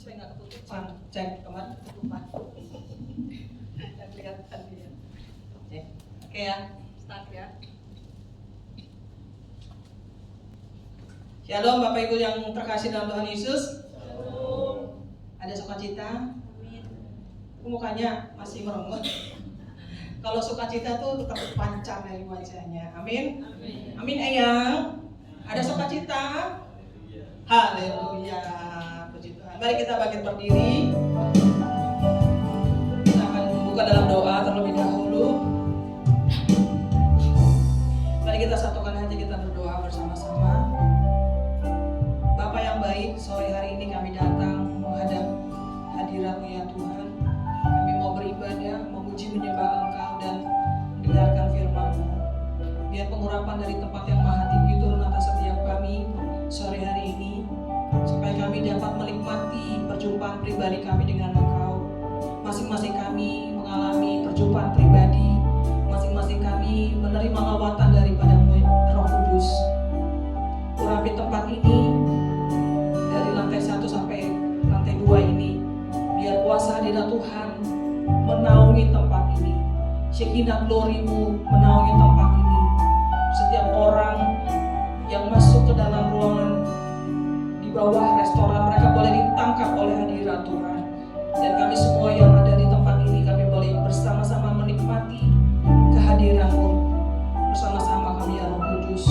supaya nggak ketutupan. Cek kemarin ketutupan. Dan kelihatan dia. Cek. Oke ya, start ya. Shalom Bapak Ibu yang terkasih dalam Tuhan Yesus. Shalom. Ada sukacita? Amin. Mukanya masih merengut. Kalau sukacita tuh tetap pancar dari wajahnya. Amin. Amin. Amin Eyang. Ada sukacita? Haleluya. Puji Tuhan. Mari kita bangkit berdiri. Kita akan membuka dalam doa terlebih dahulu. Mari kita satukan hati kita berdoa bersama-sama. Bapa yang baik, sore hari ini kami datang menghadap hadirat-Mu ya Tuhan. Kami mau beribadah, memuji menyembah Engkau dan mendengarkan firman-Mu. Biar pengurapan dari tempat yang maha tinggi turun atas setiap kami sore hari ini, supaya kami dapat menikmati perjumpaan pribadi kami dengan Engkau. Masing-masing kami mengalami perjumpaan pribadi, masing-masing kami menerima lawatan daripada Roh Kudus. Urapi tempat ini dari lantai 1 sampai lantai 2 ini, biar kuasa hadirat Tuhan menaungi tempat ini, Shekinah glory-Mu menaungi tempat ini. Setiap orang yang masuk ke dalam ruangan di bawah restoran, mereka boleh ditangkap oleh hadirat Tuhan. Dan kami semua yang ada di tempat ini, kami boleh bersama-sama menikmati kehadiran-Mu. Bersama-sama kami ya Roh Kudus.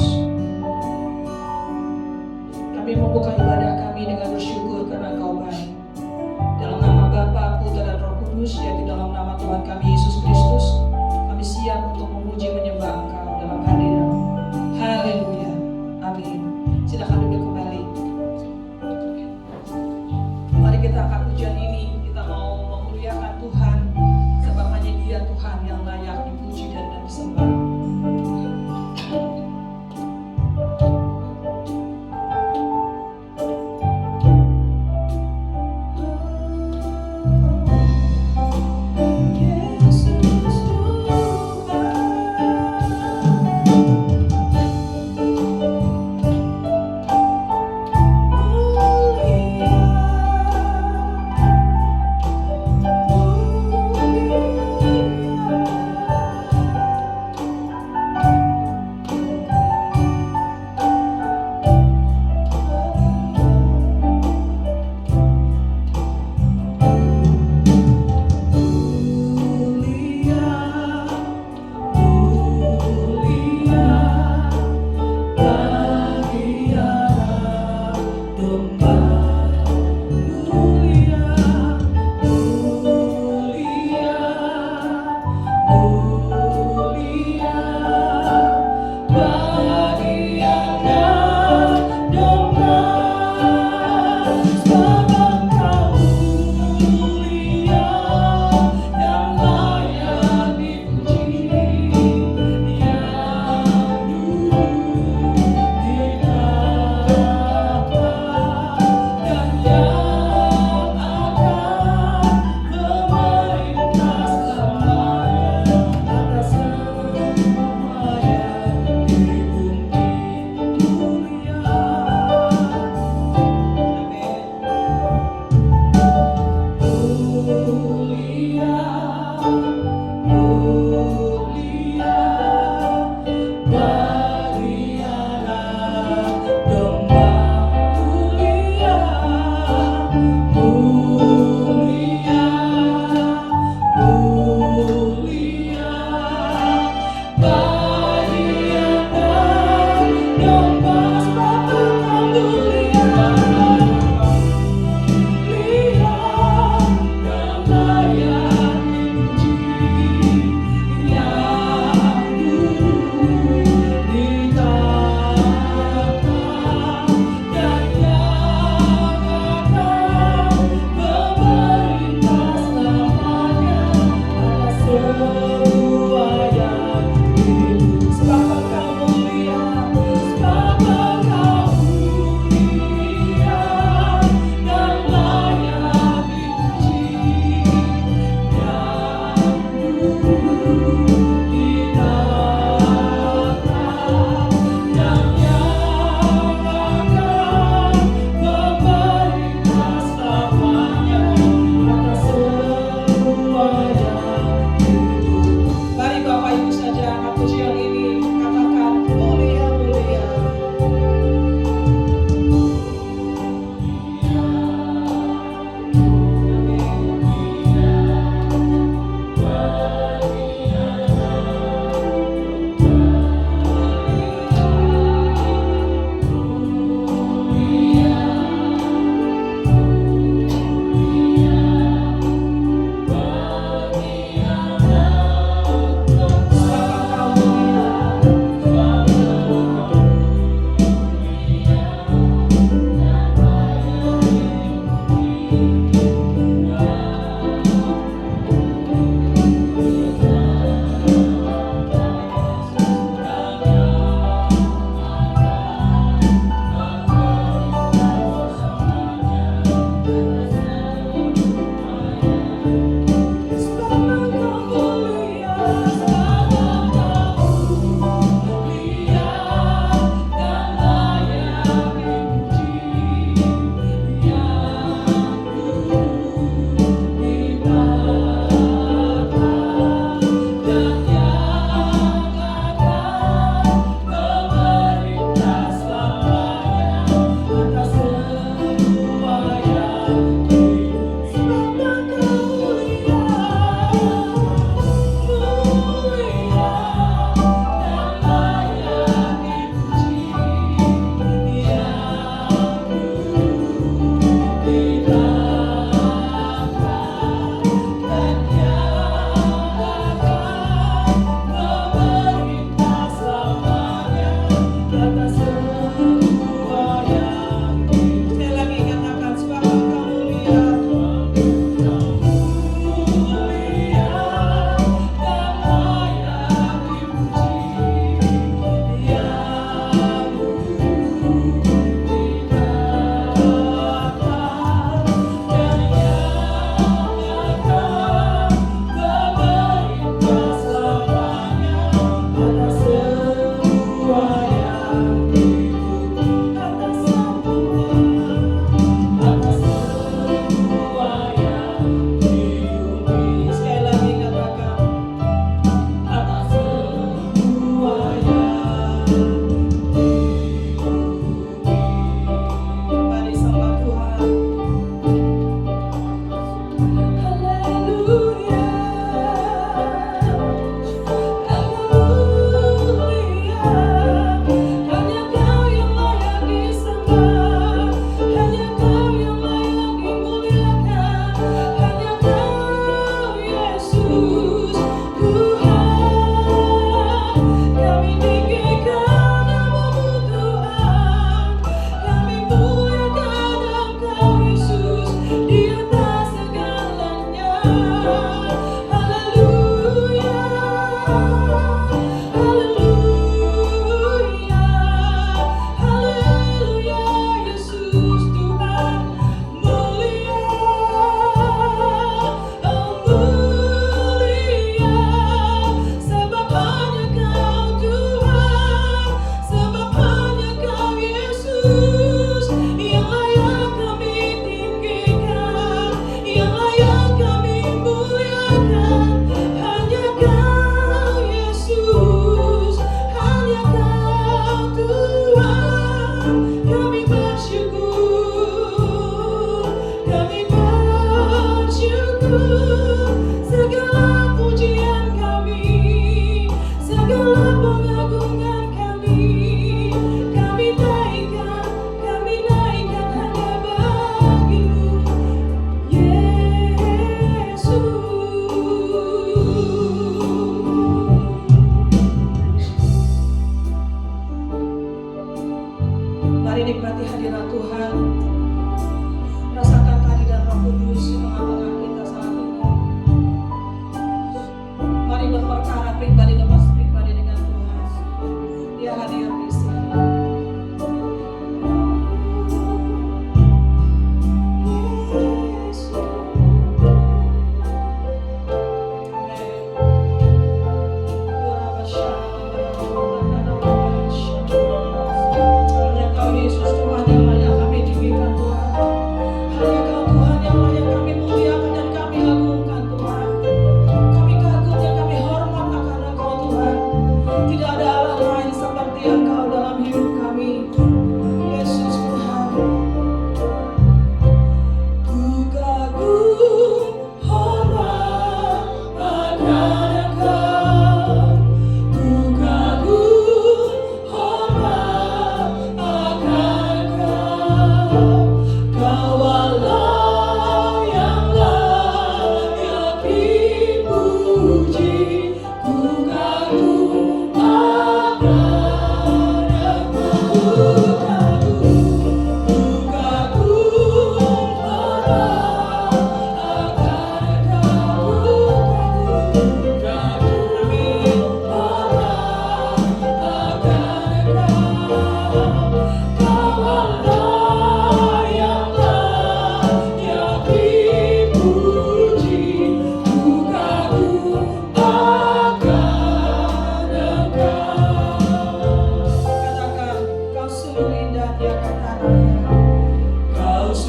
Kami membuka ibadah kami dengan bersyukur karena Engkau baik. Dalam nama Bapa, Putra dan Roh Kudus, yaitu dalam nama Tuhan kami Yesus Kristus, kami siap untuk memuji menyembah Engkau dalam hadirat-Mu. Haleluya. Amin. Silakan duduk kembali. Mari kita angkat pujian ini. Kita mau memuliakan Tuhan, sebab hanya Dia Tuhan yang layak dipuji dan disembah.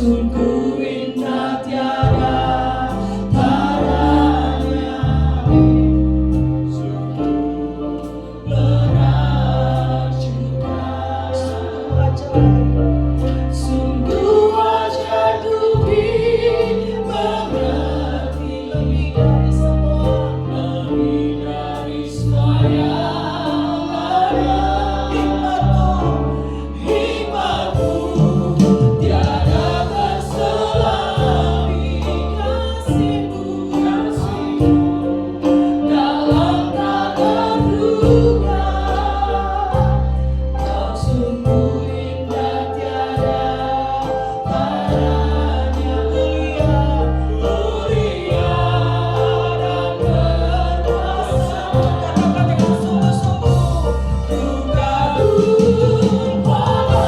sungguh indah tiada taranya, sungguh beracunkan, sungguh ajaib lebih mengerti, lebih dari semua yang ada. Hikmatmu tiada terselami, kasihmu dalam tak terduga. Kau sungguh indah tiada taranya, mulia dan berkuasa. Katakan dengan sungguh-sungguh, ku kagum pada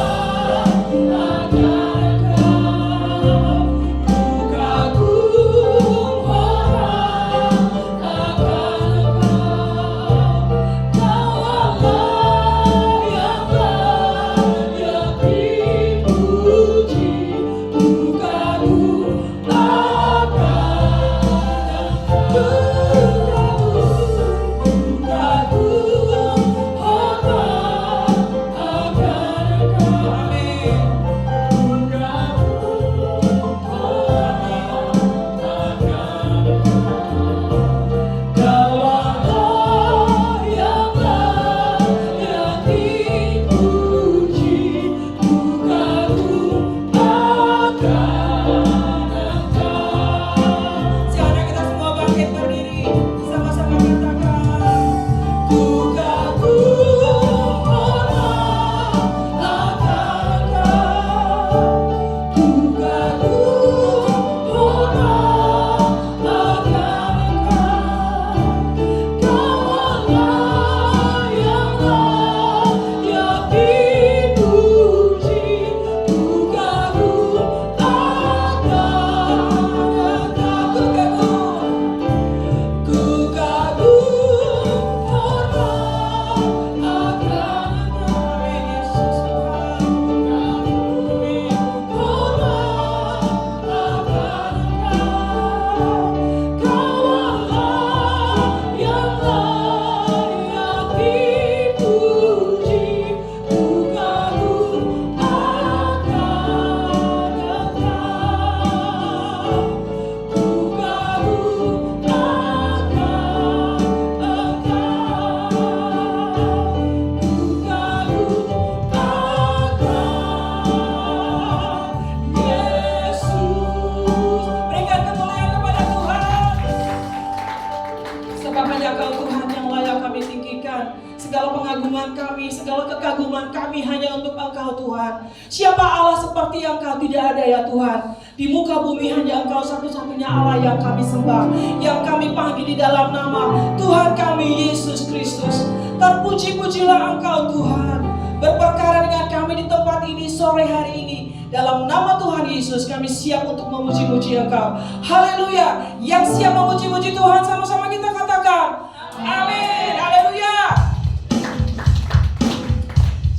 agar segala pengagungan kami, segala kekaguman kami hanya untuk Engkau Tuhan. Siapa Allah seperti Engkau? Tidak ada ya Tuhan. Di muka bumi hanya Engkau satu-satunya Allah yang kami sembah, yang kami panggil di dalam nama Tuhan kami Yesus Kristus. Terpuji-pujilah Engkau Tuhan, berperkara dengan kami di tempat ini sore hari ini. Dalam nama Tuhan Yesus kami siap untuk memuji-muji Engkau. Haleluya. Yang siap memuji-muji Tuhan sama-sama kita katakan amin. Haleluya.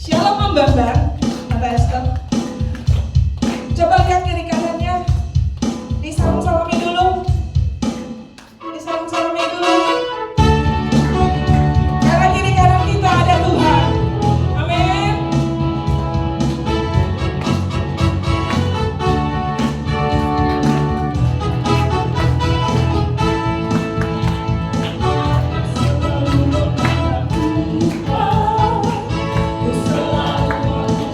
Shalom Mbak, kata Esther. Coba lihat kiri kanannya. Disalam-salami dulu. Disalam-salami dulu. Karena kiri kanan kita ada Tuhan. Amin. Selalu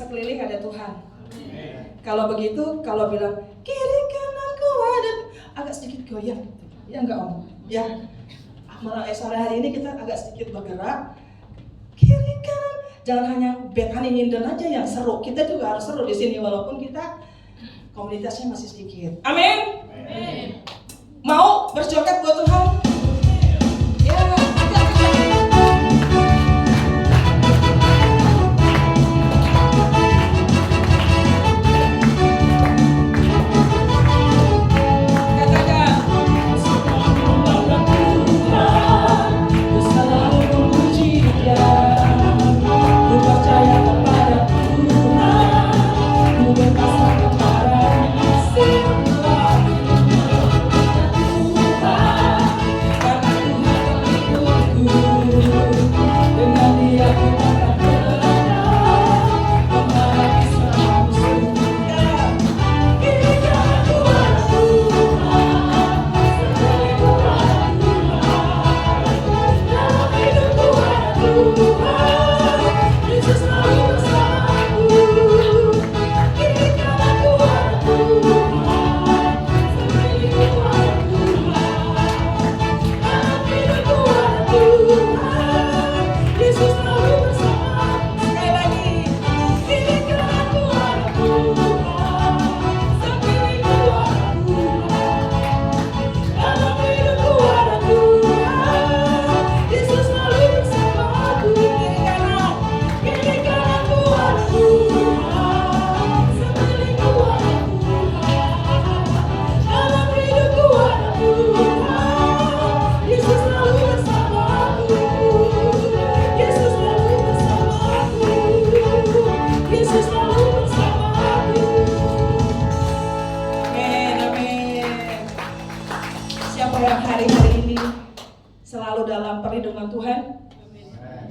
sekeliling ada Tuhan. Kalau begitu, kalau bilang kiri kananku ada, agak sedikit goyang, ya enggak Om? Ya, malah sore hari ini kita agak sedikit bergerak, kiri kanan, jangan hanya Bethany Minden aja yang seru, kita juga harus seru di sini walaupun kita komunitasnya masih sedikit. Amin. Mau berjoget buat Tuhan? Ya,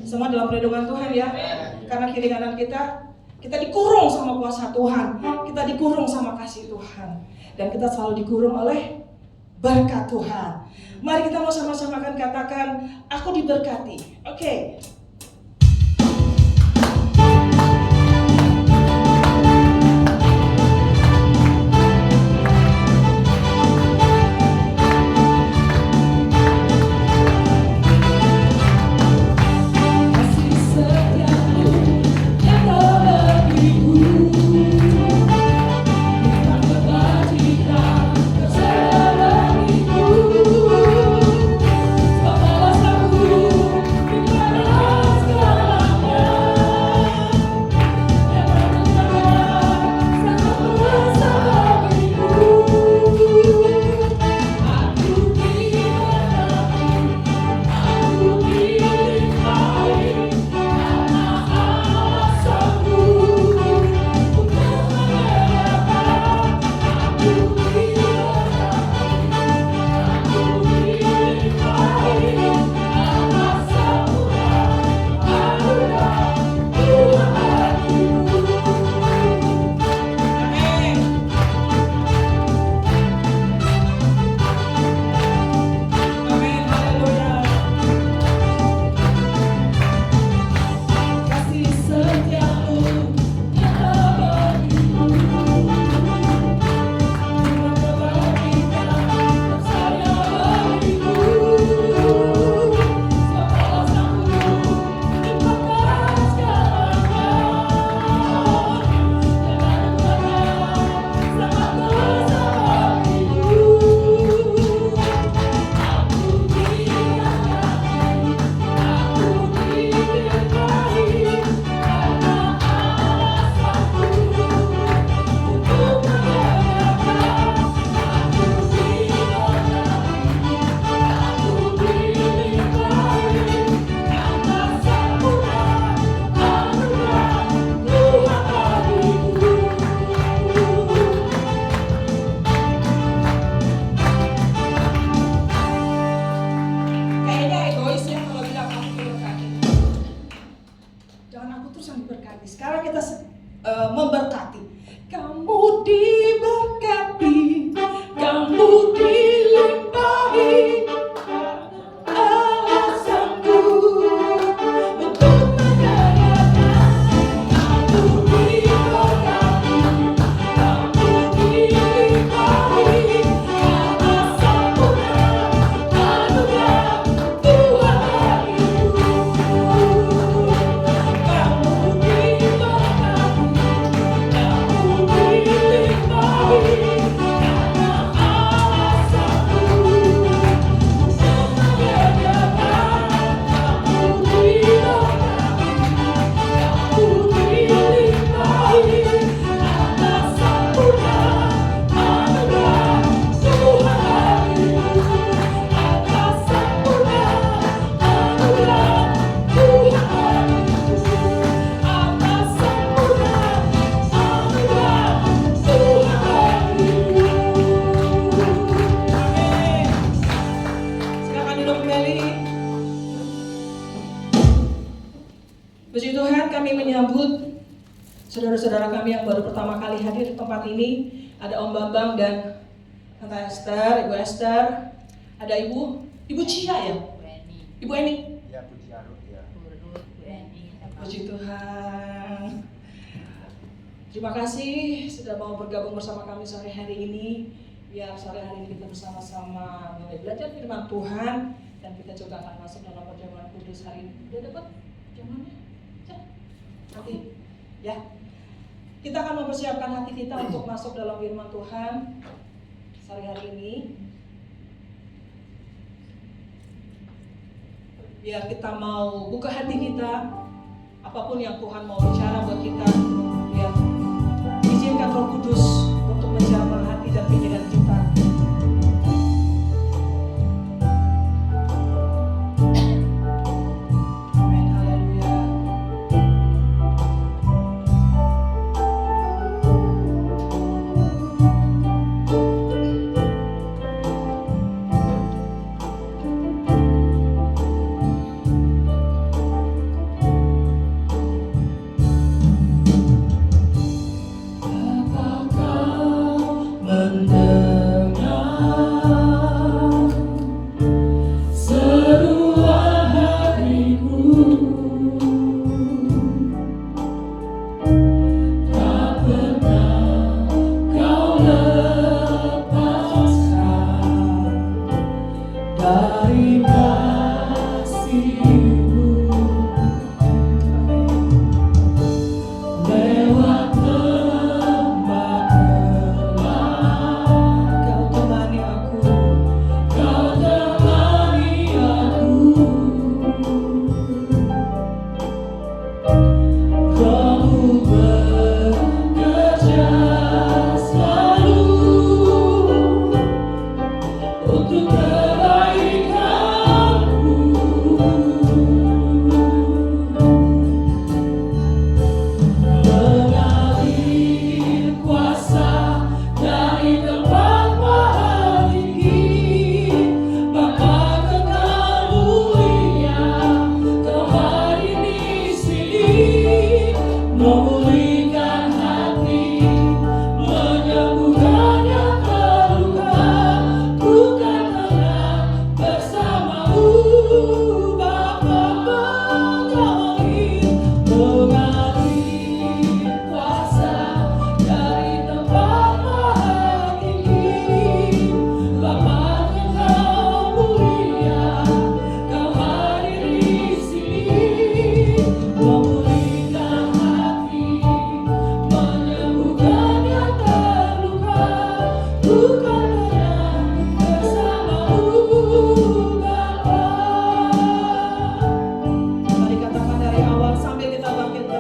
semua dalam perlindungan Tuhan ya. Karena kiri kanan kita dikurung sama kuasa Tuhan, kita dikurung sama kasih Tuhan, dan kita selalu dikurung oleh berkat Tuhan. Mari kita mau sama-sama kan katakan, aku diberkati. Oke. Memberkati. Kamu diberkati, kamu dilimpahi alasanku untuk menyerahkan. Kamu Tuhan, kami menyambut saudara-saudara kami yang baru pertama kali hadir di tempat ini. Ada Om Bambang dan Tante Esther, Ibu Esther. Ada Ibu Cia ya? Ibu Eni. Ya, Puji Arut ya. Puji Tuhan. Terima kasih sudah mau bergabung bersama kami sore hari ini. Biar sore hari ini kita bersama-sama mulai belajar firman Tuhan, dan kita juga akan masuk dalam perjamuan kudus hari ini. Udah dapat perjamuannya? Nanti ya. Kita akan mempersiapkan hati kita untuk masuk dalam firman Tuhan sore hari ini. Biar kita mau buka hati kita, apapun yang Tuhan mau bicara buat kita, biar izinkan Roh Kudus untuk menjamah hati dan pikiran kita. Amin, haleluya. Mari katakan dari awal sampai kita bangkit.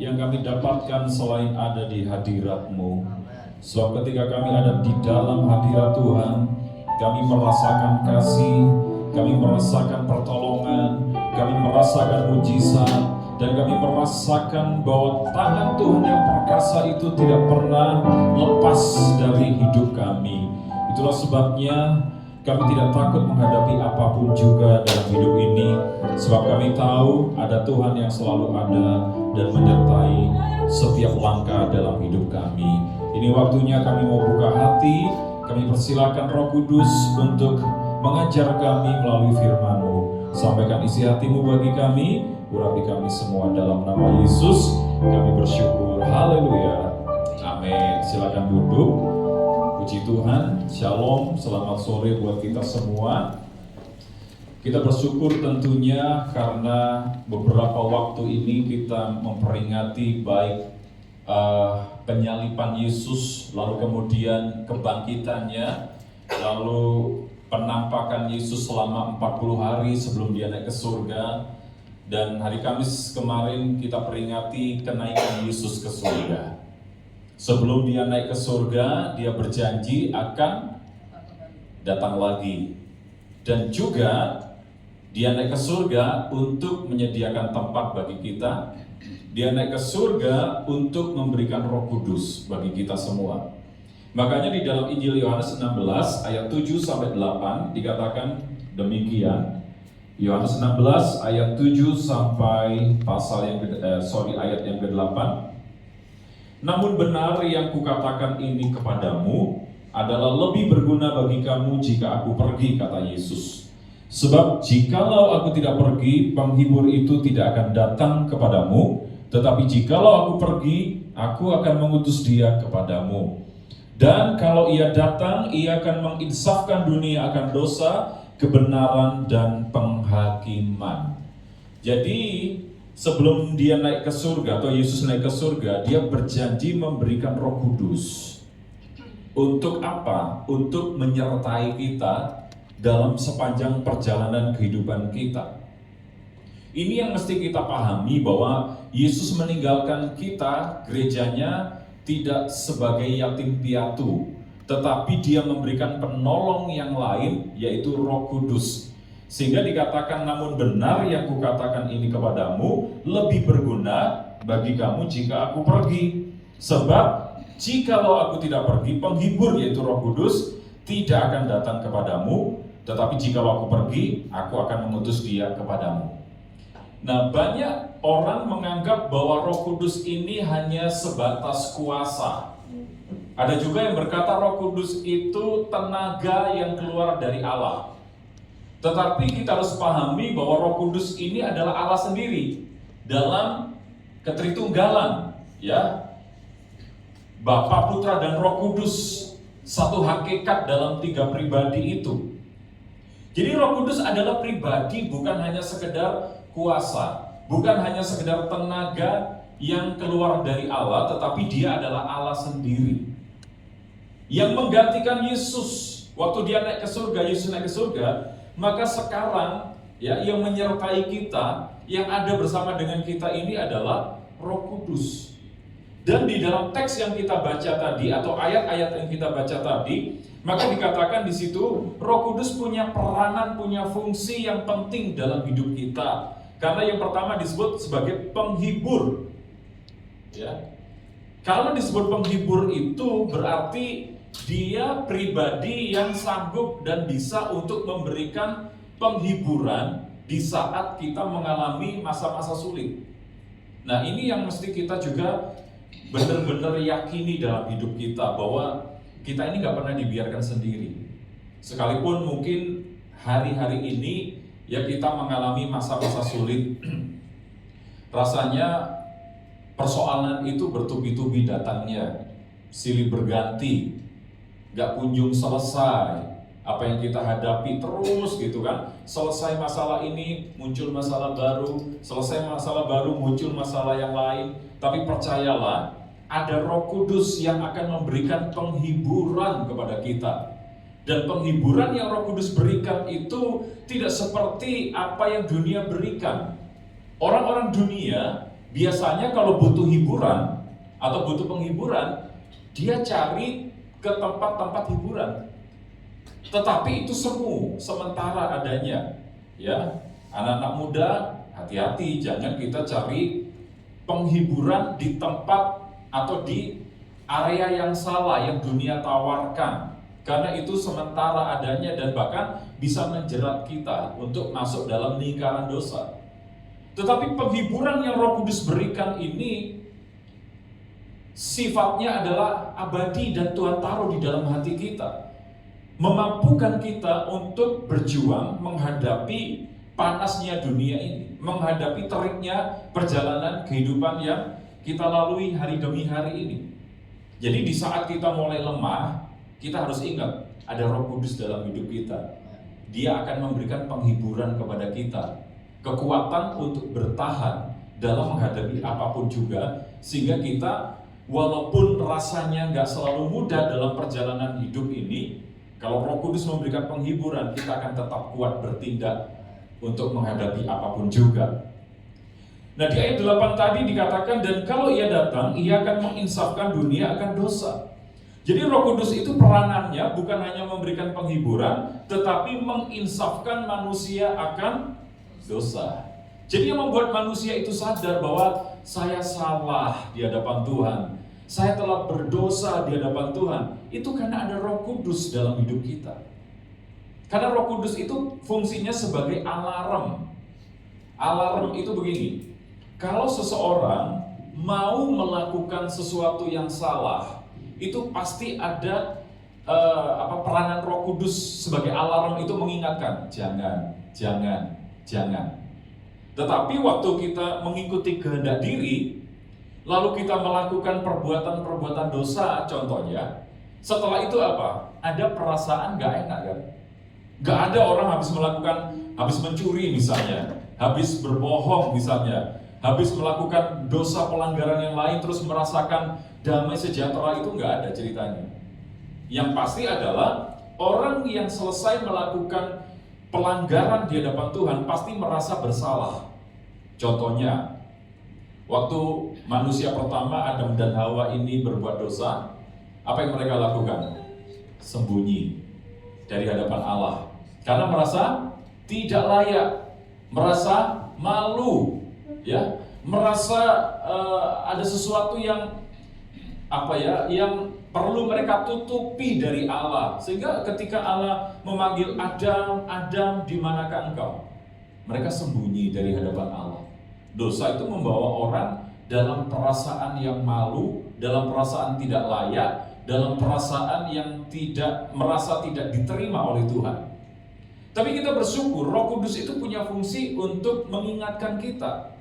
yang kami dapatkan selain ada di hadirat-Mu. Sebab ketika kami ada di dalam hadirat Tuhan, kami merasakan kasih, kami merasakan pertolongan, kami merasakan mujizat, dan kami merasakan bahwa tangan Tuhan yang perkasa itu tidak pernah lepas dari hidup kami. Itulah sebabnya kami tidak takut menghadapi apapun juga dalam hidup ini, sebab kami tahu ada Tuhan yang selalu ada dan menyertai setiap langkah dalam hidup kami. Ini waktunya kami mau buka hati, kami persilakan Roh Kudus untuk mengajar kami melalui firman-Mu. Sampaikan isi hati-Mu bagi kami, urapi kami semua dalam nama Yesus. Kami bersyukur, haleluya, amin. Silakan duduk. Puji Tuhan, shalom, selamat sore buat kita semua. Kita bersyukur tentunya karena beberapa waktu ini kita memperingati baik penyaliban Yesus, lalu kemudian kebangkitannya, lalu penampakan Yesus selama 40 hari sebelum dia naik ke surga, dan hari Kamis kemarin kita peringati kenaikan Yesus ke surga. Sebelum dia naik ke surga, dia berjanji akan datang lagi. Dan juga dia naik ke surga untuk menyediakan tempat bagi kita. Dia naik ke surga untuk memberikan Roh Kudus bagi kita semua. Makanya di dalam Injil Yohanes 16 ayat 7 sampai 8 dikatakan demikian. Yohanes 16 ayat 7 sampai ayat yang ke-8. Namun benar yang kukatakan ini kepadamu adalah lebih berguna bagi kamu jika aku pergi, kata Yesus. Sebab jikalau aku tidak pergi, penghibur itu tidak akan datang kepadamu. Tetapi jikalau aku pergi, aku akan mengutus dia kepadamu. Dan kalau ia datang, ia akan menginsafkan dunia akan dosa, kebenaran, dan penghakiman. Jadi sebelum dia naik ke surga, atau Yesus naik ke surga, dia berjanji memberikan Roh Kudus. Untuk apa? Untuk menyertai kita dalam sepanjang perjalanan kehidupan kita. Ini yang mesti kita pahami, bahwa Yesus meninggalkan kita, gerejanya, tidak sebagai yatim piatu, tetapi dia memberikan penolong yang lain, yaitu Roh Kudus. Sehingga dikatakan, namun benar yang kukatakan ini kepadamu lebih berguna bagi kamu jika aku pergi. Sebab jikalau aku tidak pergi, penghibur yaitu Roh Kudus tidak akan datang kepadamu. Tetapi jikalau aku pergi, aku akan mengutus dia kepadamu. Nah, banyak orang menganggap bahwa Roh Kudus ini hanya sebatas kuasa. Ada juga yang berkata Roh Kudus itu tenaga yang keluar dari Allah. Tetapi kita harus pahami bahwa Roh Kudus ini adalah Allah sendiri dalam ketritunggalan, ya. Bapa, Putra, dan Roh Kudus satu hakikat dalam tiga pribadi itu. Jadi Roh Kudus adalah pribadi, bukan hanya sekedar kuasa, bukan hanya sekedar tenaga yang keluar dari Allah, tetapi dia adalah Allah sendiri yang menggantikan Yesus. Waktu dia naik ke surga, Yesus naik ke surga, maka sekarang ya yang menyertai kita, yang ada bersama dengan kita ini adalah Roh Kudus. Dan di dalam teks yang kita baca tadi, atau ayat-ayat yang kita baca tadi, maka dikatakan di situ Roh Kudus punya peranan, punya fungsi yang penting dalam hidup kita. Karena yang pertama disebut sebagai penghibur. Ya. Kalau disebut penghibur itu berarti dia pribadi yang sanggup dan bisa untuk memberikan penghiburan di saat kita mengalami masa-masa sulit. Nah, ini yang mesti kita juga benar-benar yakini dalam hidup kita, bahwa kita ini nggak pernah dibiarkan sendiri. Sekalipun mungkin hari-hari ini ya kita mengalami masa-masa sulit, rasanya persoalan itu bertubi-tubi datangnya, silih berganti, gak kunjung selesai. Apa yang kita hadapi terus gitu kan, selesai masalah ini muncul masalah baru, selesai masalah baru muncul masalah yang lain. Tapi percayalah, ada Roh Kudus yang akan memberikan penghiburan kepada kita. Dan penghiburan yang Roh Kudus berikan itu tidak seperti apa yang dunia berikan. Orang-orang dunia biasanya kalau butuh hiburan atau butuh penghiburan, dia cari ke tempat-tempat hiburan. Tetapi itu semu, sementara adanya. Ya, anak-anak muda, hati-hati, jangan kita cari penghiburan di tempat atau di area yang salah yang dunia tawarkan. Karena itu sementara adanya dan bahkan bisa menjerat kita untuk masuk dalam lingkaran dosa. Tetapi penghiburan yang Roh Kudus berikan ini sifatnya adalah abadi dan Tuhan taruh di dalam hati kita, memampukan kita untuk berjuang menghadapi panasnya dunia ini, menghadapi teriknya perjalanan kehidupan yang kita lalui hari demi hari ini. Jadi di saat kita mulai lemah, kita harus ingat ada Roh Kudus dalam hidup kita. Dia akan memberikan penghiburan kepada kita, kekuatan untuk bertahan dalam menghadapi apapun juga, sehingga kita walaupun rasanya nggak selalu mudah dalam perjalanan hidup ini, kalau Roh Kudus memberikan penghiburan, kita akan tetap kuat bertindak untuk menghadapi apapun juga. Nah, di ayat 8 tadi dikatakan, dan kalau ia datang, ia akan menginsafkan dunia akan dosa. Jadi Roh Kudus itu peranannya bukan hanya memberikan penghiburan, tetapi menginsafkan manusia akan dosa. Jadi yang membuat manusia itu sadar bahwa saya salah di hadapan Tuhan, saya telah berdosa di hadapan Tuhan, itu karena ada Roh Kudus dalam hidup kita. Karena Roh Kudus itu fungsinya sebagai alarm. Alarm itu begini, kalau seseorang mau melakukan sesuatu yang salah, itu pasti ada peranan Roh Kudus sebagai alarm itu mengingatkan, jangan. Tetapi waktu kita mengikuti kehendak diri, lalu kita melakukan perbuatan-perbuatan dosa, contohnya, setelah itu apa? Ada perasaan gak enak kan? Gak ada orang habis mencuri misalnya, habis berbohong misalnya, habis melakukan dosa pelanggaran yang lain terus merasakan damai sejahtera, itu nggak ada ceritanya. Yang pasti adalah orang yang selesai melakukan pelanggaran di hadapan Tuhan pasti merasa bersalah. Contohnya, waktu manusia pertama Adam dan Hawa ini berbuat dosa, apa yang mereka lakukan? Sembunyi dari hadapan Allah karena merasa tidak layak, merasa malu, ya, merasa ada sesuatu yang yang perlu mereka tutupi dari Allah. Sehingga ketika Allah memanggil Adam, di manakah engkau? Mereka sembunyi dari hadapan Allah. Dosa itu membawa orang dalam perasaan yang malu, dalam perasaan tidak layak, dalam perasaan yang merasa tidak diterima oleh Tuhan. Tapi kita bersyukur Roh Kudus itu punya fungsi untuk mengingatkan kita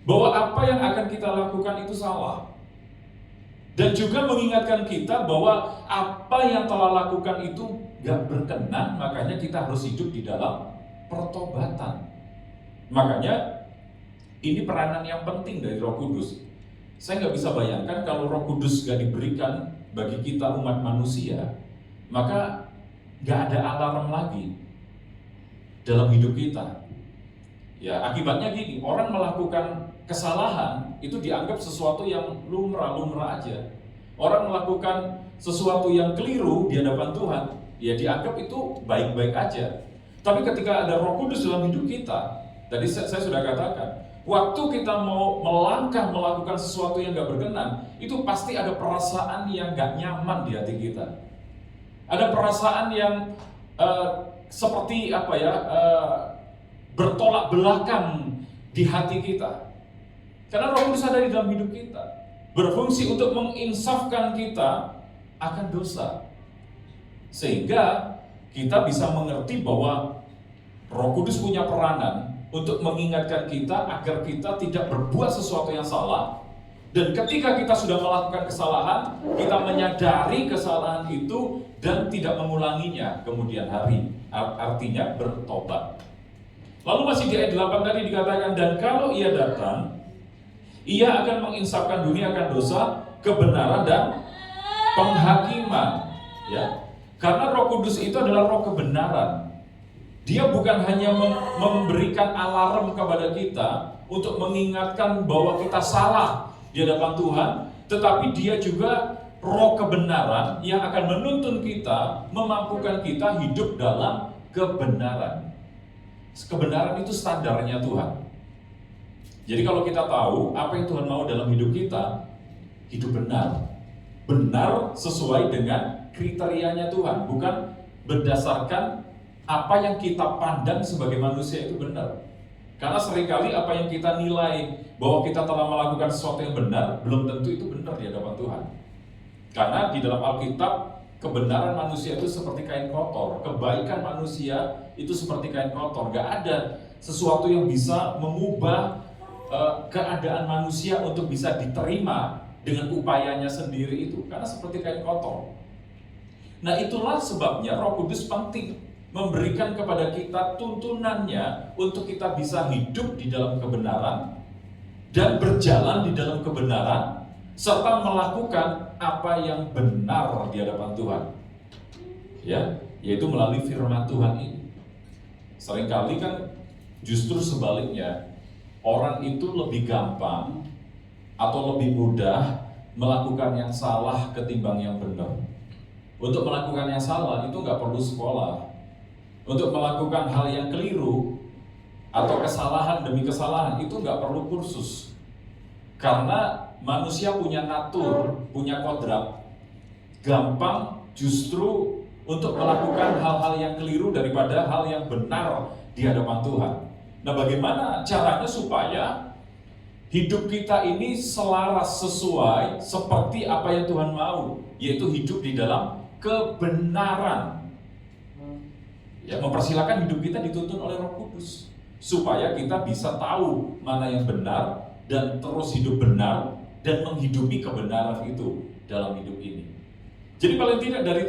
bahwa apa yang akan kita lakukan itu salah. Dan juga mengingatkan kita bahwa apa yang telah lakukan itu gak berkenan, makanya kita harus hidup di dalam pertobatan. Makanya ini peranan yang penting dari Roh Kudus. Saya gak bisa bayangkan kalau Roh Kudus gak diberikan bagi kita umat manusia, maka gak ada alarm lagi dalam hidup kita. Ya, akibatnya gini, orang melakukan kesalahan itu dianggap sesuatu yang lumrah aja. Orang melakukan sesuatu yang keliru di hadapan Tuhan, ya dianggap itu baik-baik aja. Tapi ketika ada Roh Kudus dalam hidup kita, tadi saya sudah katakan, waktu kita mau melangkah melakukan sesuatu yang gak berkenan, itu pasti ada perasaan yang gak nyaman di hati kita. Ada perasaan yang seperti bertolak belakang di hati kita. Karena Roh Kudus ada di dalam hidup kita, berfungsi untuk menginsafkan kita akan dosa. Sehingga kita bisa mengerti bahwa Roh Kudus punya peranan untuk mengingatkan kita agar kita tidak berbuat sesuatu yang salah. Dan ketika kita sudah melakukan kesalahan, kita menyadari kesalahan itu dan tidak mengulanginya kemudian hari. Artinya bertobat. Lalu masih di ayat 8 tadi dikatakan, dan kalau ia datang, ia akan menginsafkan dunia akan dosa, kebenaran dan penghakiman. Ya, karena Roh Kudus itu adalah Roh kebenaran. Dia bukan hanya memberikan alarm kepada kita untuk mengingatkan bahwa kita salah di hadapan Tuhan, tetapi Dia juga roh kebenaran yang akan menuntun kita, memampukan kita hidup dalam kebenaran. Kebenaran itu standarnya Tuhan. Jadi kalau kita tahu apa yang Tuhan mau dalam hidup kita, hidup benar. Benar sesuai dengan kriterianya Tuhan, bukan berdasarkan apa yang kita pandang sebagai manusia itu benar. Karena seringkali apa yang kita nilai bahwa kita telah melakukan sesuatu yang benar, belum tentu itu benar di hadapan Tuhan. Karena di dalam Alkitab, kebenaran manusia itu seperti kain kotor, kebaikan manusia itu seperti kain kotor. Gak ada sesuatu yang bisa mengubah keadaan manusia untuk bisa diterima dengan upayanya sendiri itu, karena seperti kain kotor. Nah, itulah sebabnya Roh Kudus penting memberikan kepada kita tuntunannya untuk kita bisa hidup di dalam kebenaran dan berjalan di dalam kebenaran serta melakukan apa yang benar di hadapan Tuhan. Ya, yaitu melalui firman Tuhan ini. Seringkali kan justru sebaliknya, orang itu lebih gampang atau lebih mudah melakukan yang salah ketimbang yang benar. Untuk melakukan yang salah itu nggak perlu sekolah. Untuk melakukan hal yang keliru atau kesalahan demi kesalahan itu nggak perlu kursus. Karena manusia punya natur, punya kodrat, gampang justru untuk melakukan hal-hal yang keliru daripada hal yang benar di hadapan Tuhan. Nah, bagaimana caranya supaya hidup kita ini selaras sesuai seperti apa yang Tuhan mau, yaitu hidup di dalam kebenaran. Ya, mempersilakan hidup kita dituntun oleh Roh Kudus supaya kita bisa tahu mana yang benar dan terus hidup benar dan menghidupi kebenaran itu dalam hidup ini. Jadi paling tidak dari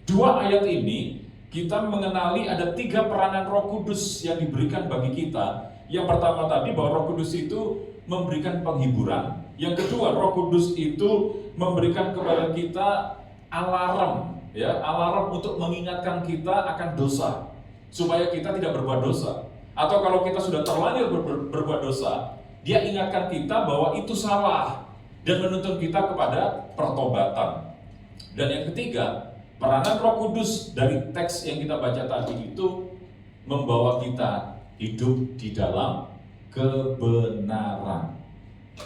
dua ayat ini kita mengenali ada 3 peranan Roh Kudus yang diberikan bagi kita. Yang pertama tadi bahwa Roh Kudus itu memberikan penghiburan. Yang kedua, Roh Kudus itu memberikan kepada kita alarm, ya, alarm untuk mengingatkan kita akan dosa supaya kita tidak berbuat dosa. Atau kalau kita sudah terlanjur berbuat dosa, Dia ingatkan kita bahwa itu salah dan menuntun kita kepada pertobatan. Dan yang ketiga, peranan Roh Kudus dari teks yang kita baca tadi itu membawa kita hidup di dalam kebenaran.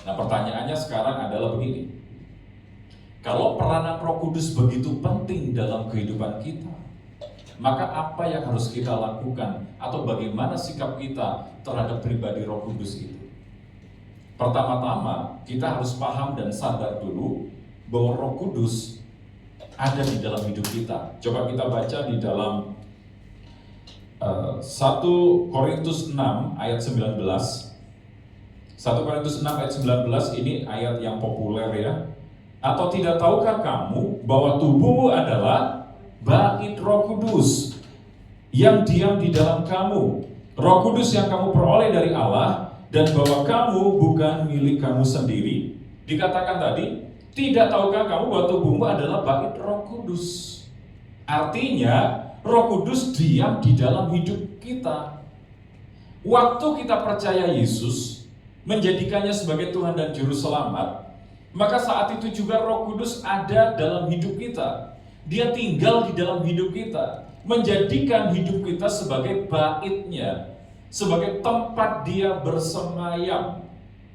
Nah, pertanyaannya sekarang adalah begini. Kalau peranan Roh Kudus begitu penting dalam kehidupan kita, maka apa yang harus kita lakukan atau bagaimana sikap kita terhadap pribadi Roh Kudus itu? Pertama-tama, kita harus paham dan sadar dulu bahwa Roh Kudus ada di dalam hidup kita. Coba kita baca di dalam 1 Korintus 6 ayat 19. 1 Korintus 6 ayat 19 ini ayat yang populer ya. Atau tidak tahukah kamu bahwa tubuhmu adalah bait Roh Kudus yang diam di dalam kamu, Roh Kudus yang kamu peroleh dari Allah, dan bahwa kamu bukan milik kamu sendiri. Dikatakan tadi, tidak tahukah kamu bahwa tubuhmu adalah bait Roh Kudus? Artinya, Roh Kudus diam di dalam hidup kita. Waktu kita percaya Yesus, menjadikannya sebagai Tuhan dan Juru Selamat, maka saat itu juga Roh Kudus ada dalam hidup kita. Dia tinggal di dalam hidup kita, menjadikan hidup kita sebagai bait-Nya, sebagai tempat Dia bersemayam.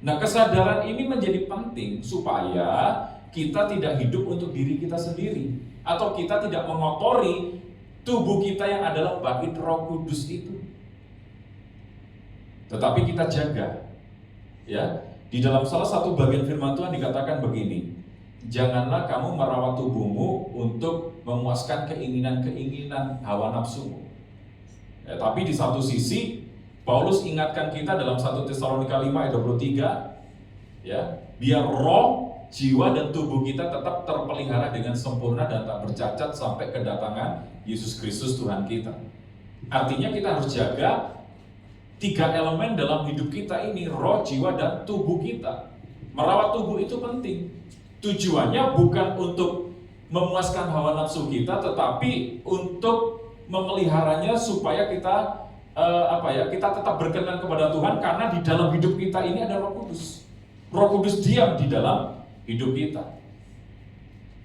Nah, kesadaran ini menjadi penting supaya kita tidak hidup untuk diri kita sendiri, atau kita tidak mengotori tubuh kita yang adalah bait Roh Kudus itu. Tetapi kita jaga, ya. Di dalam salah satu bagian firman Tuhan dikatakan begini, janganlah kamu merawat tubuhmu untuk memuaskan keinginan-keinginan hawa nafsumu. Ya, tapi di satu sisi Paulus ingatkan kita dalam 1 Tesalonika 5 ayat 23, ya, biar roh, jiwa dan tubuh kita tetap terpelihara dengan sempurna dan tak bercacat sampai kedatangan Yesus Kristus Tuhan kita. Artinya kita harus jaga 3 elemen dalam hidup kita ini, roh, jiwa dan tubuh kita. Merawat tubuh itu penting. Tujuannya bukan untuk memuaskan hawa nafsu kita, tetapi untuk memeliharanya supaya kita kita tetap berkenan kepada Tuhan karena di dalam hidup kita ini ada Roh Kudus. Roh Kudus diam di dalam hidup kita.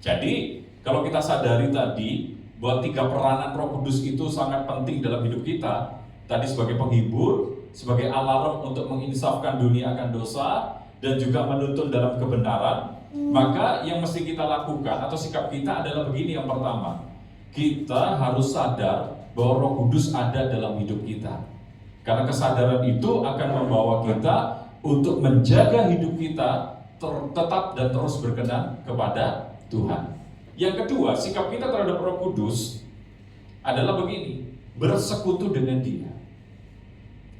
Jadi kalau kita sadari tadi bahwa 3 peranan Roh Kudus itu sangat penting dalam hidup kita. Tadi sebagai penghibur, sebagai alarm untuk menginsafkan dunia akan dosa, dan juga menuntun dalam kebenaran. Maka yang mesti kita lakukan atau sikap kita adalah begini. Yang pertama, kita harus sadar bahwa Roh Kudus ada dalam hidup kita. Karena kesadaran itu akan membawa kita untuk menjaga hidup kita tetap dan terus berkenan kepada Tuhan. Yang kedua, sikap kita terhadap Roh Kudus adalah begini, bersekutu dengan Dia,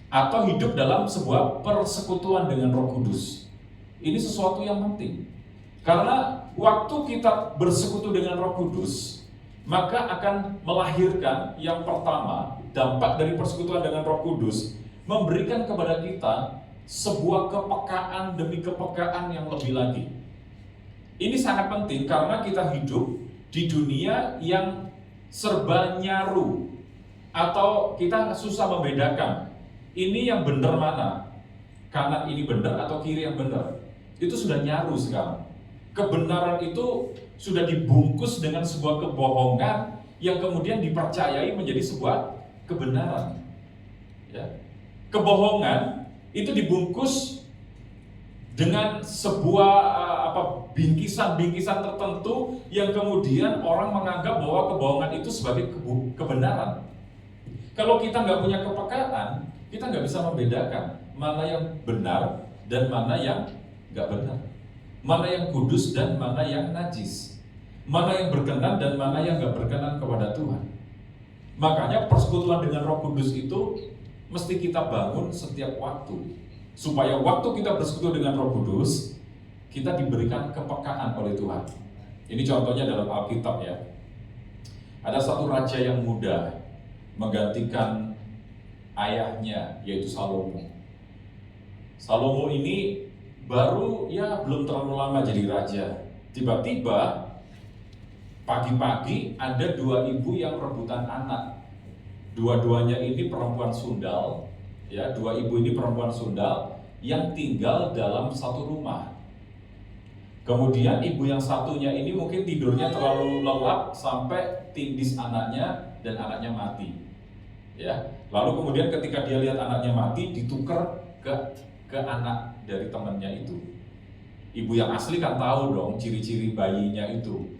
atau hidup dalam sebuah persekutuan dengan Roh Kudus. Ini sesuatu yang penting, karena waktu kita bersekutu dengan Roh Kudus, maka akan melahirkan yang pertama, dampak dari persekutuan dengan Roh Kudus memberikan kepada kita sebuah kepekaan demi kepekaan yang lebih lagi. Ini sangat penting karena kita hidup di dunia yang serba nyaru, atau kita susah membedakan ini yang benar mana, kanan ini benar atau kiri yang benar. Itu sudah nyaru sekarang. Kebenaran itu sudah dibungkus dengan sebuah kebohongan yang kemudian dipercayai menjadi sebuah kebenaran. Ya. Kebohongan itu dibungkus dengan sebuah bingkisan-bingkisan tertentu yang kemudian orang menganggap bahwa kebohongan itu sebagai kebenaran. Kalau kita nggak punya kepekaan, kita nggak bisa membedakan mana yang benar dan mana yang nggak benar, mana yang kudus dan mana yang najis, mana yang berkenan dan mana yang nggak berkenan kepada Tuhan. Makanya persekutuan dengan Roh Kudus itu mesti kita bangun setiap waktu, supaya waktu kita bersekutu dengan Roh Kudus, kita diberikan kepekaan oleh Tuhan. Ini contohnya dalam Alkitab ya. Ada satu raja yang muda menggantikan ayahnya, yaitu Salomo. Salomo ini baru belum terlalu lama jadi raja. Tiba-tiba pagi-pagi ada 2 ibu yang rebutan anak. Dua-duanya ini perempuan sundal, ya, 2 ibu ini perempuan sundal yang tinggal dalam satu rumah. Kemudian ibu yang satunya ini mungkin tidurnya terlalu lelap sampai tindis anaknya dan anaknya mati. Ya. Lalu kemudian ketika dia lihat anaknya mati, ditukar ke anak dari temannya itu. Ibu yang asli kan tahu dong ciri-ciri bayinya itu.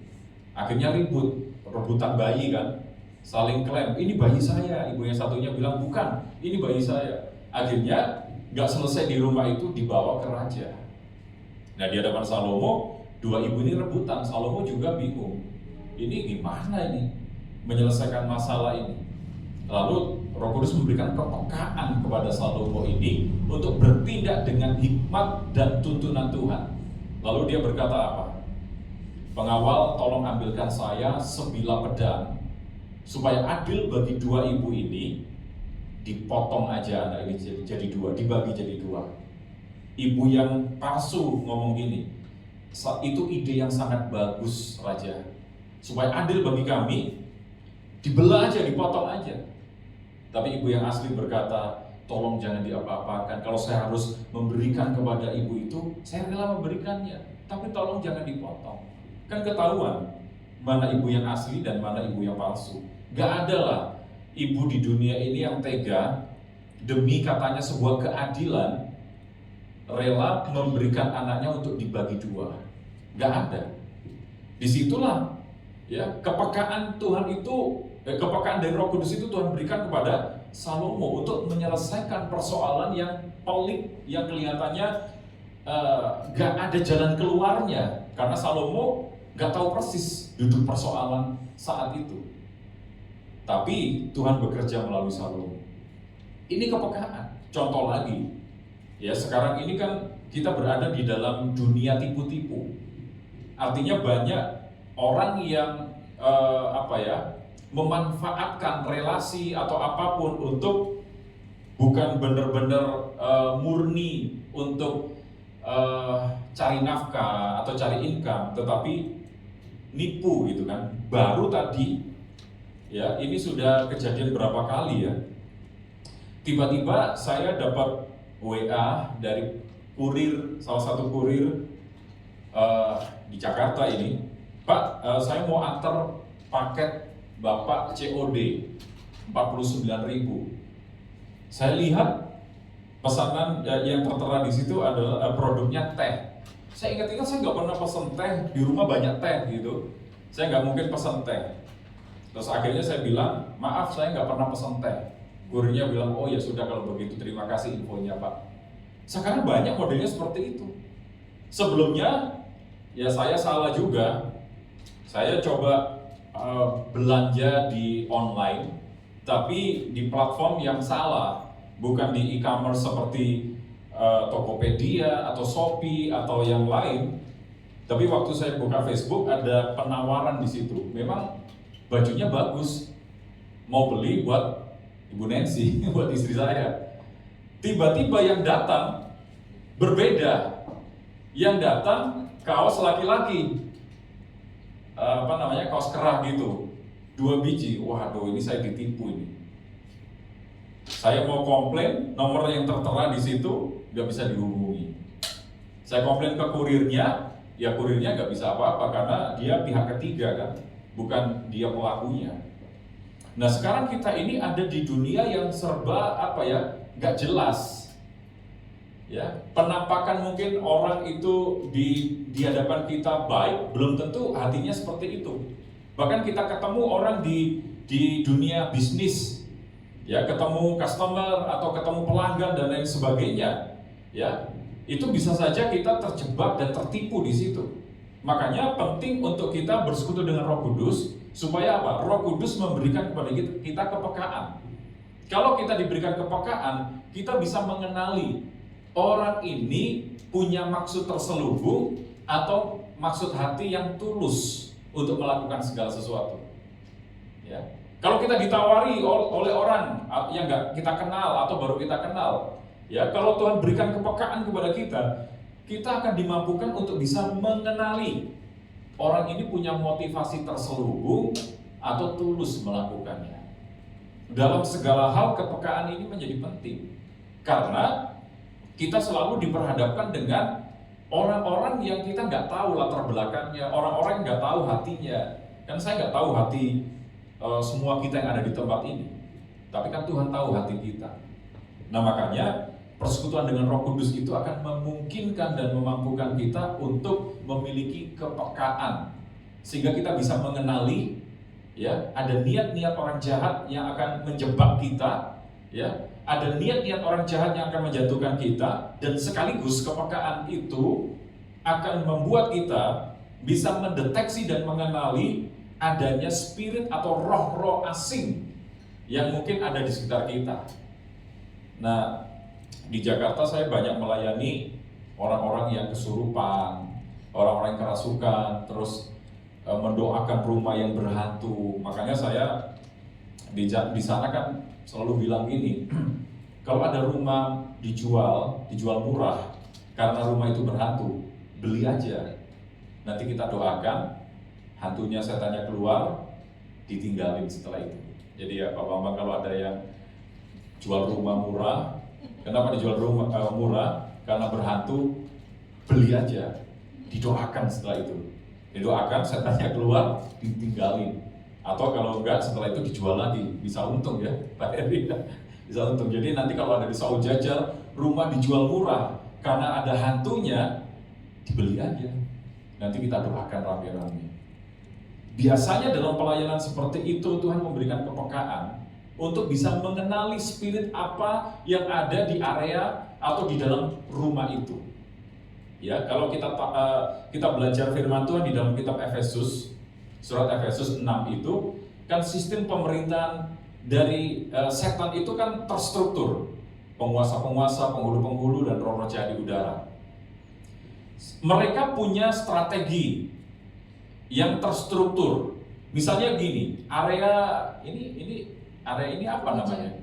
Akhirnya ribut, rebutan bayi kan, saling klaim, ini bayi saya. Ibu yang satunya bilang, bukan, ini bayi saya. Akhirnya nggak selesai di rumah itu, dibawa ke raja. Nah, di hadapan Salomo, 2 ibu ini rebutan. Salomo juga bingung, ini gimana ini menyelesaikan masalah ini. Lalu Roh Kudus memberikan kepekaan kepada Salomo ini untuk bertindak dengan hikmat dan tuntunan Tuhan. Lalu dia berkata apa? Pengawal, tolong ambilkan saya sebilah pedang, supaya adil bagi 2 ibu ini. Dipotong aja anak ini jadi 2, dibagi jadi 2. Ibu yang palsu ngomong gini, itu ide yang sangat bagus raja, supaya adil bagi kami, dibelah aja, dipotong aja. Tapi ibu yang asli berkata, tolong jangan diapa-apakan. Kalau saya harus memberikan kepada ibu itu, saya rela memberikannya, tapi tolong jangan dipotong. Kan ketahuan mana ibu yang asli dan mana ibu yang palsu. Gak ada lah ibu di dunia ini yang tega demi katanya sebuah keadilan rela memberikan anaknya untuk dibagi 2. Gak ada. Disitulah ya kepekaan Tuhan itu, kepekaan dari Roh Kudus itu Tuhan berikan kepada Salomo untuk menyelesaikan persoalan yang pelik, yang kelihatannya gak ada jalan keluarnya, karena Salomo gak tahu persis duduk persoalan saat itu. Tapi Tuhan bekerja melalui Salomo. Ini kepekaan. Contoh lagi, ya sekarang ini kan kita berada di dalam dunia tipu-tipu. Artinya banyak orang yang memanfaatkan relasi atau apapun untuk bukan benar-benar murni untuk cari nafkah atau cari income, tetapi nipu gitu kan. Baru tadi ya, ini sudah kejadian berapa kali ya, Tiba-tiba saya dapat WA dari salah satu kurir di Jakarta ini, Pak, saya mau antar paket Bapak COD 49.000. Saya lihat pesanan yang tertera di situ adalah produknya teh. Saya ingat-ingat saya nggak pernah pesan teh, di rumah banyak teh gitu. Saya nggak mungkin pesan teh. Terus akhirnya saya bilang, maaf saya nggak pernah pesan teh. Kurirnya bilang, oh ya sudah kalau begitu terima kasih infonya Pak. Sekarang banyak modelnya seperti itu. Sebelumnya ya saya salah juga. Saya coba belanja di online, tapi di platform yang salah, bukan di e-commerce seperti Tokopedia atau Shopee atau yang lain. Tapi waktu saya buka Facebook ada penawaran di situ. Memang bajunya bagus, mau beli buat Ibu Nancy, buat istri saya. Tiba-tiba yang datang berbeda. Yang datang kaos laki-laki, kaos kerah gitu, 2 biji. Waduh, ini saya ditipu ini. Saya mau komplain, nomor yang tertera di situ nggak bisa dihubungi. Saya komplain ke kurirnya, ya kurirnya nggak bisa apa-apa karena dia pihak ketiga kan, bukan dia pelakunya. Nah sekarang kita ini ada di dunia yang serba nggak jelas. Ya, penampakan mungkin orang itu di hadapan kita baik, belum tentu hatinya seperti itu. Bahkan kita ketemu orang di dunia bisnis, ya ketemu customer atau ketemu pelanggan dan lain sebagainya, ya itu bisa saja kita terjebak dan tertipu di situ. Makanya penting untuk kita bersekutu dengan Roh Kudus supaya apa? Roh Kudus memberikan kepada kita kepekaan. Kalau kita diberikan kepekaan, kita bisa mengenali orang ini punya maksud terselubung atau maksud hati yang tulus untuk melakukan segala sesuatu. Ya. Kalau kita ditawari oleh orang yang nggak kita kenal atau baru kita kenal, ya kalau Tuhan berikan kepekaan kepada kita akan dimampukan untuk bisa mengenali orang ini punya motivasi terselubung atau tulus melakukannya. Dalam segala hal kepekaan ini menjadi penting karena kita selalu diperhadapkan dengan orang-orang yang kita nggak tahu latar belakangnya, orang-orang yang nggak tahu hatinya. Kan saya nggak tahu hati semua kita yang ada di tempat ini, tapi kan Tuhan tahu hati kita. Nah makanya persekutuan dengan Roh Kudus itu akan memungkinkan dan memampukan kita untuk memiliki kepekaan, sehingga kita bisa mengenali, ya ada niat-niat orang jahat yang akan menjebak kita, ya ada niat-niat orang jahat yang akan menjatuhkan kita, dan sekaligus kepekaan itu akan membuat kita bisa mendeteksi dan mengenali adanya spirit atau roh-roh asing yang mungkin ada di sekitar kita. Nah, di Jakarta saya banyak melayani orang-orang yang kesurupan, orang-orang yang kerasukan, terus mendoakan rumah yang berhantu. Makanya saya di sana kan selalu bilang gini, kalau ada rumah dijual murah karena rumah itu berhantu, beli aja. Nanti kita doakan, hantunya setannya keluar, ditinggalin setelah itu. Jadi ya Pak Bambang, kalau ada yang jual rumah murah, kenapa dijual rumah murah? Karena berhantu, beli aja, didoakan setelah itu. Didoakan, setannya keluar, ditinggalin. Atau kalau enggak, setelah itu dijual lagi, bisa untung ya Pak Eri, bisa untung. Jadi nanti kalau ada di Saung Jajal, rumah dijual murah, karena ada hantunya, dibeli aja. Nanti kita doakan rame-rame. Biasanya dalam pelayanan seperti itu Tuhan memberikan kepekaan untuk bisa mengenali spirit apa yang ada di area atau di dalam rumah itu. Ya, kalau kita belajar firman Tuhan di dalam kitab Efesus, surat Efesus 6 itu kan sistem pemerintahan dari setan itu kan terstruktur. Penguasa-penguasa, penghulu-penghulu dan roh-roh jahat di udara. Mereka punya strategi yang terstruktur. Misalnya gini, area ini apa namanya?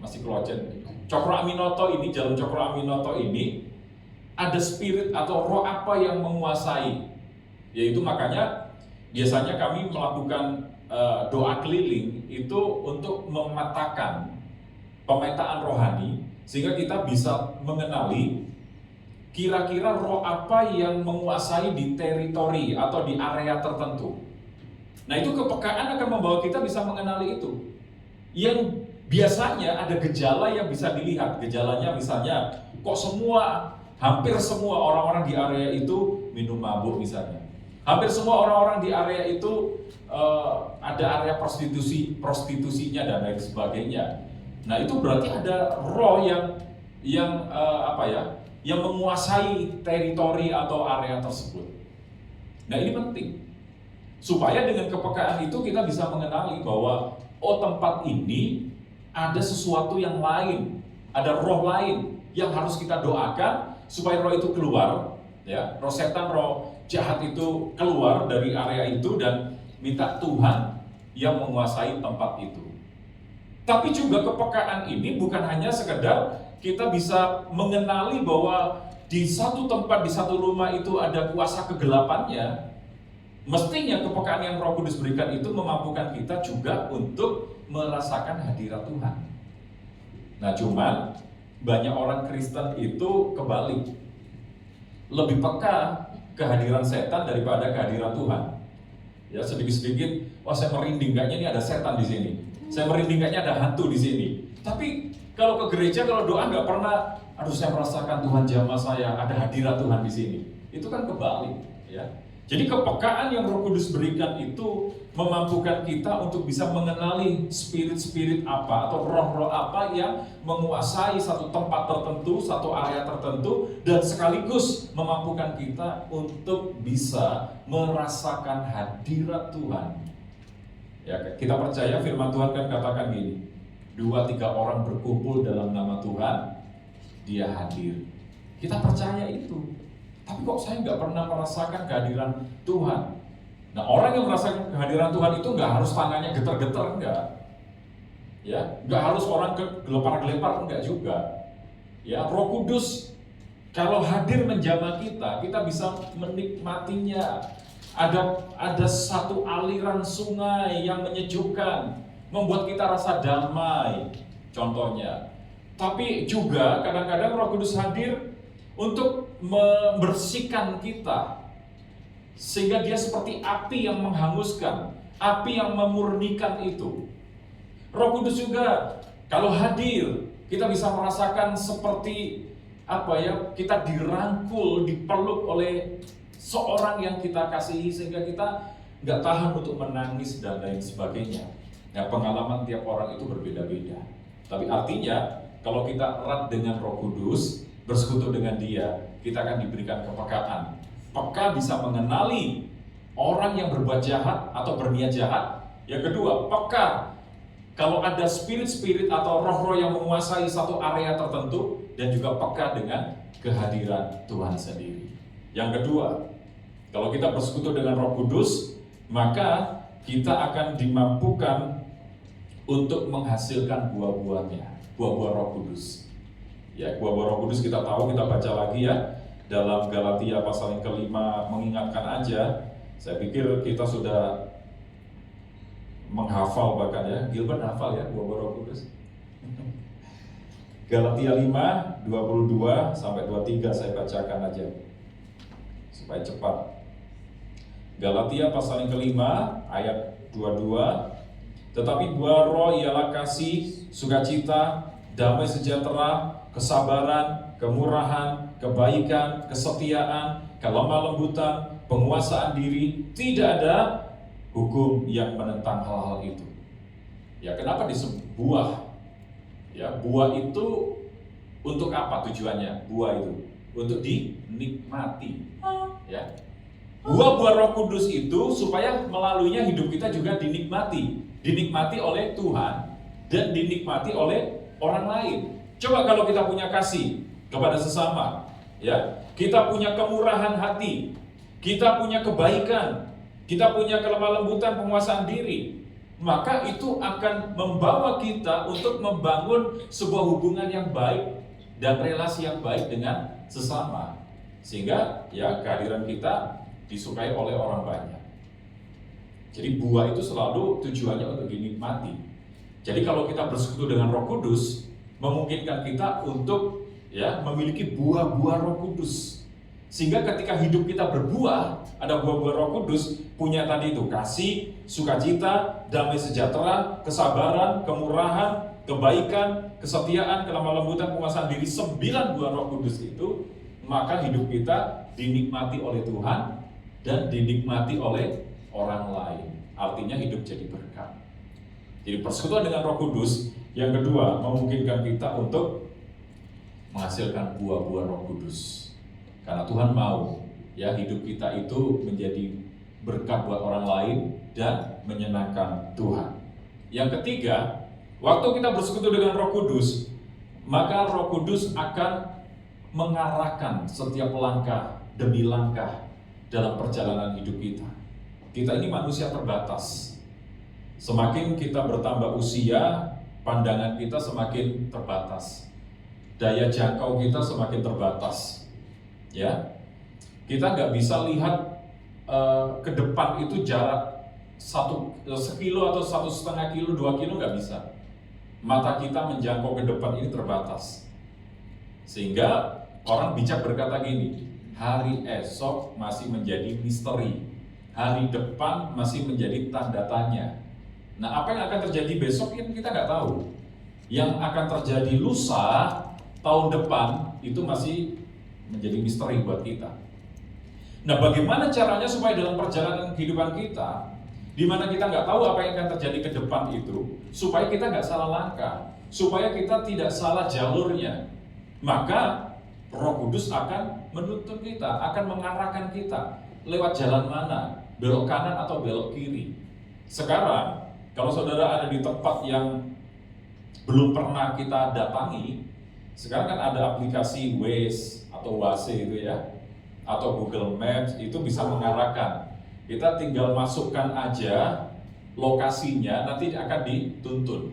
Masih Klojen. Cokro Aminoto ini, Jalan Cokro Aminoto ini ada spirit atau roh apa yang menguasai. Yaitu makanya biasanya kami melakukan doa keliling itu untuk memetakan pemetaan rohani, sehingga kita bisa mengenali kira-kira roh apa yang menguasai di teritori atau di area tertentu. Nah, itu kepekaan akan membawa kita bisa mengenali itu. Yang biasanya ada gejala yang bisa dilihat. Gejalanya misalnya, kok hampir semua orang-orang di area itu minum mabuk misalnya. Hampir semua orang-orang di area itu ada area prostitusinya dan lain sebagainya. Nah, itu berarti ada roh yang menguasai teritori atau area tersebut. Nah, ini penting supaya dengan kepekaan itu kita bisa mengenali bahwa tempat ini ada sesuatu yang lain, ada roh lain yang harus kita doakan supaya roh itu keluar, ya, roh setan, roh jahat itu keluar dari area itu dan minta Tuhan yang menguasai tempat itu. Tapi juga kepekaan ini bukan hanya sekedar kita bisa mengenali bahwa di satu tempat, di satu rumah itu ada kuasa kegelapannya. Mestinya kepekaan yang Roh Kudus berikan itu memampukan kita juga untuk merasakan hadirat Tuhan. Nah, cuman banyak orang Kristen itu kebalik, lebih peka kehadiran setan daripada kehadiran Tuhan. Ya, sedikit-sedikit, saya merinding, kayaknya ini ada setan di sini. Saya merinding, kayaknya ada hantu di sini. Tapi kalau ke gereja, kalau doa nggak pernah, saya merasakan Tuhan jamah saya, ada hadirat Tuhan di sini. Itu kan kebalik, ya. Jadi kepekaan yang Roh Kudus berikan itu memampukan kita untuk bisa mengenali spirit-spirit apa atau roh-roh apa yang menguasai satu tempat tertentu, satu area tertentu, dan sekaligus memampukan kita untuk bisa merasakan hadirat Tuhan. Ya, kita percaya firman Tuhan kan katakan gini, 2-3 orang berkumpul dalam nama Tuhan, Dia hadir. Kita percaya itu. Tapi kok saya nggak pernah merasakan kehadiran Tuhan? Nah, orang yang merasakan kehadiran Tuhan itu nggak harus tangannya getar-getar, enggak. Ya, nggak harus orang gelepar-gelepar, enggak juga. Ya, Roh Kudus kalau hadir menjamah kita bisa menikmatinya. Ada satu aliran sungai yang menyejukkan, membuat kita rasa damai, contohnya. Tapi juga kadang-kadang Roh Kudus hadir untuk membersihkan kita, sehingga Dia seperti api yang menghanguskan, api yang memurnikan itu. Roh Kudus juga kalau hadir, kita bisa merasakan seperti kita dirangkul, dipeluk oleh seorang yang kita kasihi, sehingga kita nggak tahan untuk menangis dan lain sebagainya. Nah, pengalaman tiap orang itu berbeda-beda. Tapi artinya kalau kita erat dengan Roh Kudus, bersekutu dengan Dia, kita akan diberikan kepekaan. Peka bisa mengenali orang yang berbuat jahat atau berniat jahat. Yang kedua, peka kalau ada spirit-spirit atau roh-roh yang menguasai satu area tertentu, dan juga peka dengan kehadiran Tuhan sendiri. Yang kedua, kalau kita bersekutu dengan Roh Kudus, maka kita akan dimampukan untuk menghasilkan buah-buahnya, buah-buah Roh Kudus. Ya, buah-buah Roh Kudus kita tahu, kita baca lagi ya dalam Galatia pasal yang kelima, mengingatkan aja. Saya pikir kita sudah menghafal bahkan ya. Gilbert hafal ya buah-buah Roh Kudus. Galatia 5, 22 sampai 23 saya bacakan aja supaya cepat. Galatia pasal yang kelima ayat 22. Tetapi buah roh ialah kasih, sukacita, damai sejahtera, kesabaran, kemurahan, kebaikan, kesetiaan, kelemah lembutan, penguasaan diri. Tidak ada hukum yang menentang hal-hal itu. Ya, kenapa disebut buah? Ya, buah itu untuk apa tujuannya? Buah itu untuk dinikmati. Ya. Buah-buah Roh Kudus itu supaya melaluinya hidup kita juga dinikmati oleh Tuhan dan dinikmati oleh orang lain. Coba kalau kita punya kasih kepada sesama, ya, kita punya kemurahan hati, kita punya kebaikan, kita punya kelemah lembutan, penguasaan diri, maka itu akan membawa kita untuk membangun sebuah hubungan yang baik dan relasi yang baik dengan sesama, sehingga ya kehadiran kita disukai oleh orang banyak. Jadi buah itu selalu tujuannya untuk dinikmati. Jadi kalau kita bersekutu dengan Roh Kudus, memungkinkan kita untuk memiliki buah-buah Roh Kudus. Sehingga ketika hidup kita berbuah, ada buah-buah Roh Kudus, punya tadi itu kasih, sukacita, damai sejahtera, kesabaran, kemurahan, kebaikan, kesetiaan, kelemah lembutan, penguasaan diri, 9 buah Roh Kudus itu, maka hidup kita dinikmati oleh Tuhan dan dinikmati oleh orang lain. Artinya hidup jadi berkat. Jadi persekutuan dengan Roh Kudus yang kedua memungkinkan kita untuk menghasilkan buah-buah Roh Kudus. Karena Tuhan mau hidup kita itu menjadi berkat buat orang lain dan menyenangkan Tuhan. Yang ketiga, waktu kita bersekutu dengan Roh Kudus, maka Roh Kudus akan mengarahkan setiap langkah demi langkah dalam perjalanan hidup kita. Kita ini manusia terbatas. Semakin kita bertambah usia, pandangan kita semakin terbatas. Daya jangkau kita semakin terbatas. Kita nggak bisa lihat ke depan itu jarak 1 kilo atau 1,5 kilo, 2 kilo nggak bisa. Mata kita menjangkau ke depan ini terbatas. Sehingga orang bijak berkata gini, hari esok masih menjadi misteri, hari depan masih menjadi tanda tanya. Nah, apa yang akan terjadi besok kita nggak tahu. Yang akan terjadi lusa, tahun depan itu masih menjadi misteri buat kita. Nah, bagaimana caranya supaya dalam perjalanan kehidupan kita, di mana kita nggak tahu apa yang akan terjadi ke depan itu, supaya kita nggak salah langkah, supaya kita tidak salah jalurnya, maka Roh Kudus akan menuntun kita, akan mengarahkan kita lewat jalan mana, belok kanan atau belok kiri. Sekarang, kalau saudara ada di tempat yang belum pernah kita datangi, sekarang kan ada aplikasi Waze atau Waze itu atau Google Maps, itu bisa mengarahkan. Kita tinggal masukkan aja lokasinya, nanti akan dituntun.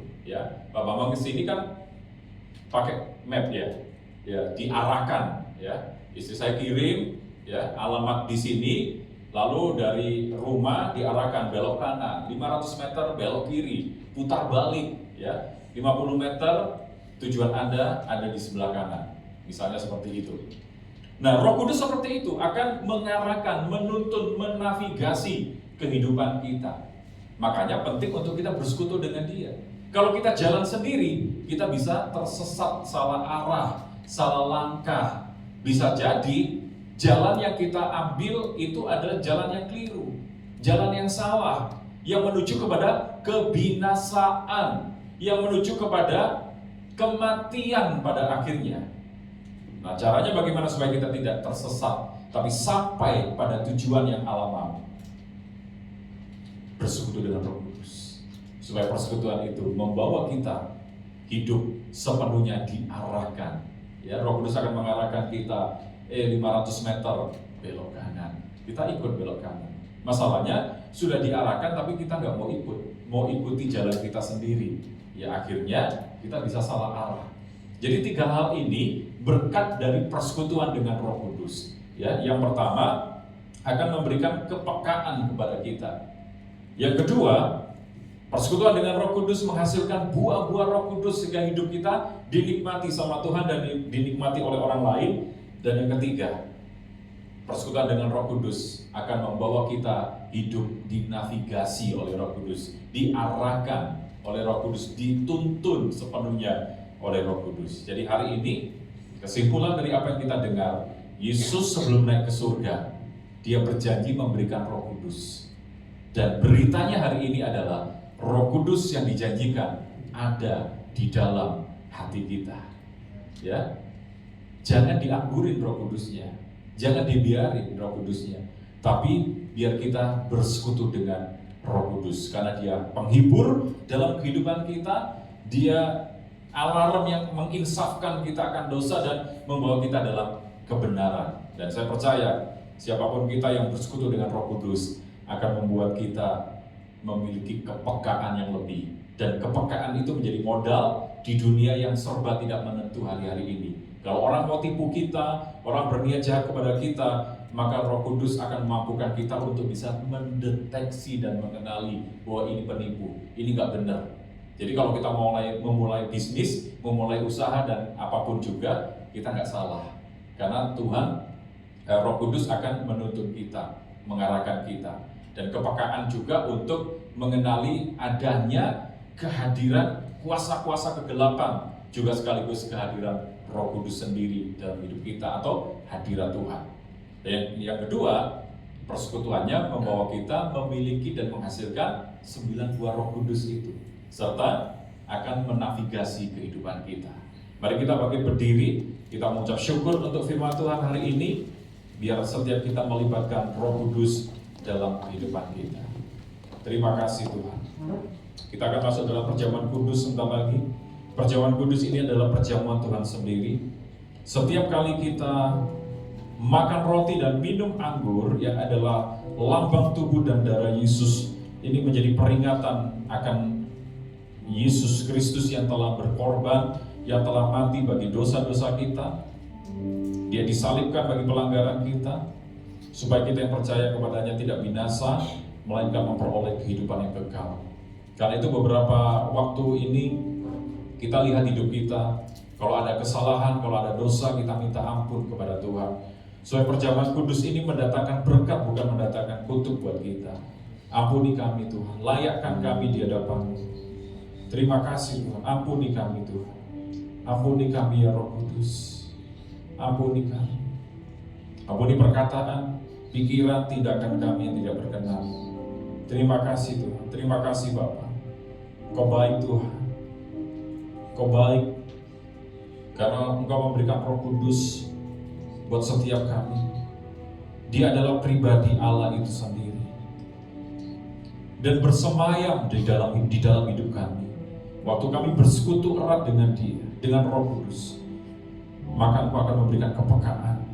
Pak Bambang kesini kan pakai map diarahkan. Istri saya kirim alamat di sini, lalu dari rumah diarahkan belok kanan, 500 meter belok kiri, putar balik 50 meter tujuan Anda ada di sebelah kanan. Misalnya seperti itu. Nah, Roh Kudus seperti itu akan mengarahkan, menuntun, menavigasi kehidupan kita. Makanya penting untuk kita bersekutu dengan Dia. Kalau kita jalan sendiri, kita bisa tersesat, salah arah, salah langkah. Bisa jadi jalan yang kita ambil itu adalah jalan yang keliru, jalan yang salah, yang menuju kepada kebinasaan, yang menuju kepada kematian pada akhirnya. Nah, caranya bagaimana supaya kita tidak tersesat, tapi sampai pada tujuan yang Allah mau? Bersekutu dengan Roh Kudus, supaya persekutuan itu membawa kita hidup sepenuhnya diarahkan. Roh Kudus akan mengarahkan kita 500 meter belok kanan, kita ikut belok kanan. Masalahnya sudah diarahkan tapi kita nggak mau ikut, mau ikuti jalan kita sendiri. Akhirnya kita bisa salah arah. Jadi 3 hal ini berkat dari persekutuan dengan Roh Kudus. Yang pertama akan memberikan kepekaan kepada kita. Yang kedua, persekutuan dengan Roh Kudus menghasilkan buah-buah Roh Kudus sehingga hidup kita dinikmati sama Tuhan dan dinikmati oleh orang lain. Dan yang ketiga, persekutuan dengan Roh Kudus akan membawa kita hidup dinavigasi oleh Roh Kudus, diarahkan oleh Roh Kudus, dituntun sepenuhnya oleh Roh Kudus. Jadi hari ini kesimpulan dari apa yang kita dengar, Yesus sebelum naik ke surga, Dia berjanji memberikan Roh Kudus. Dan beritanya hari ini adalah Roh Kudus yang dijanjikan ada di dalam hati kita. Jangan dianggurin Roh Kudusnya, jangan dibiarin Roh Kudusnya, tapi biar kita bersekutu dengan Roh Kudus, karena Dia penghibur dalam kehidupan kita, Dia alarm yang menginsafkan kita akan dosa dan membawa kita dalam kebenaran. Dan saya percaya siapapun kita yang bersekutu dengan Roh Kudus akan membuat kita memiliki kepekaan yang lebih, dan kepekaan itu menjadi modal di dunia yang serba tidak menentu hari-hari ini. Kalau orang mau tipu kita, orang berniat jahat kepada kita, maka Roh Kudus akan memampukan kita untuk bisa mendeteksi dan mengenali bahwa ini penipu, ini nggak benar. Jadi kalau kita memulai bisnis, memulai usaha dan apapun juga, kita nggak salah. Karena Tuhan, Roh Kudus akan menuntun kita, mengarahkan kita. Dan kepekaan juga untuk mengenali adanya kehadiran kuasa-kuasa kegelapan, juga sekaligus kehadiran Roh Kudus sendiri dalam hidup kita atau hadirat Tuhan. Dan yang kedua, persekutuannya membawa kita memiliki dan menghasilkan 9 buah Roh Kudus itu, serta akan menavigasi kehidupan kita. Mari kita bangkit berdiri, kita mengucap syukur untuk firman Tuhan hari ini, biar setiap kita melibatkan Roh Kudus dalam kehidupan kita. Terima kasih Tuhan. Kita akan masuk dalam perjamuan kudus sebentar lagi. Perjamuan kudus ini adalah perjamuan Tuhan sendiri. Setiap kali kita makan roti dan minum anggur yang adalah lambang tubuh dan darah Yesus, ini menjadi peringatan akan Yesus Kristus yang telah berkorban, yang telah mati bagi dosa-dosa kita. Dia disalibkan bagi pelanggaran kita, supaya kita yang percaya kepadanya tidak binasa, melainkan memperoleh kehidupan yang kekal. Karena itu beberapa waktu ini kita lihat hidup kita, kalau ada kesalahan, kalau ada dosa, kita minta ampun kepada Tuhan. Supaya perjamuan kudus ini mendatangkan berkat, bukan mendatangkan kutuk buat kita. Ampuni kami Tuhan, layakkan kami di hadapan-Mu. Terima kasih Tuhan, ampuni kami Tuhan. Ampuni kami ya Roh Kudus. Ampuni kami. Ampuni perkataan, pikiran, tindakan kami yang tidak berkenan. Terima kasih Tuhan, terima kasih Bapa. Kau baik Tuhan. Kau baik karena Engkau memberikan Roh Kudus buat setiap kami. Dia adalah pribadi Allah itu sendiri dan bersemayam di dalam hidup kami. Waktu kami bersekutu erat dengan Dia, dengan Roh Kudus, maka Engkau akan memberikan kepekaan.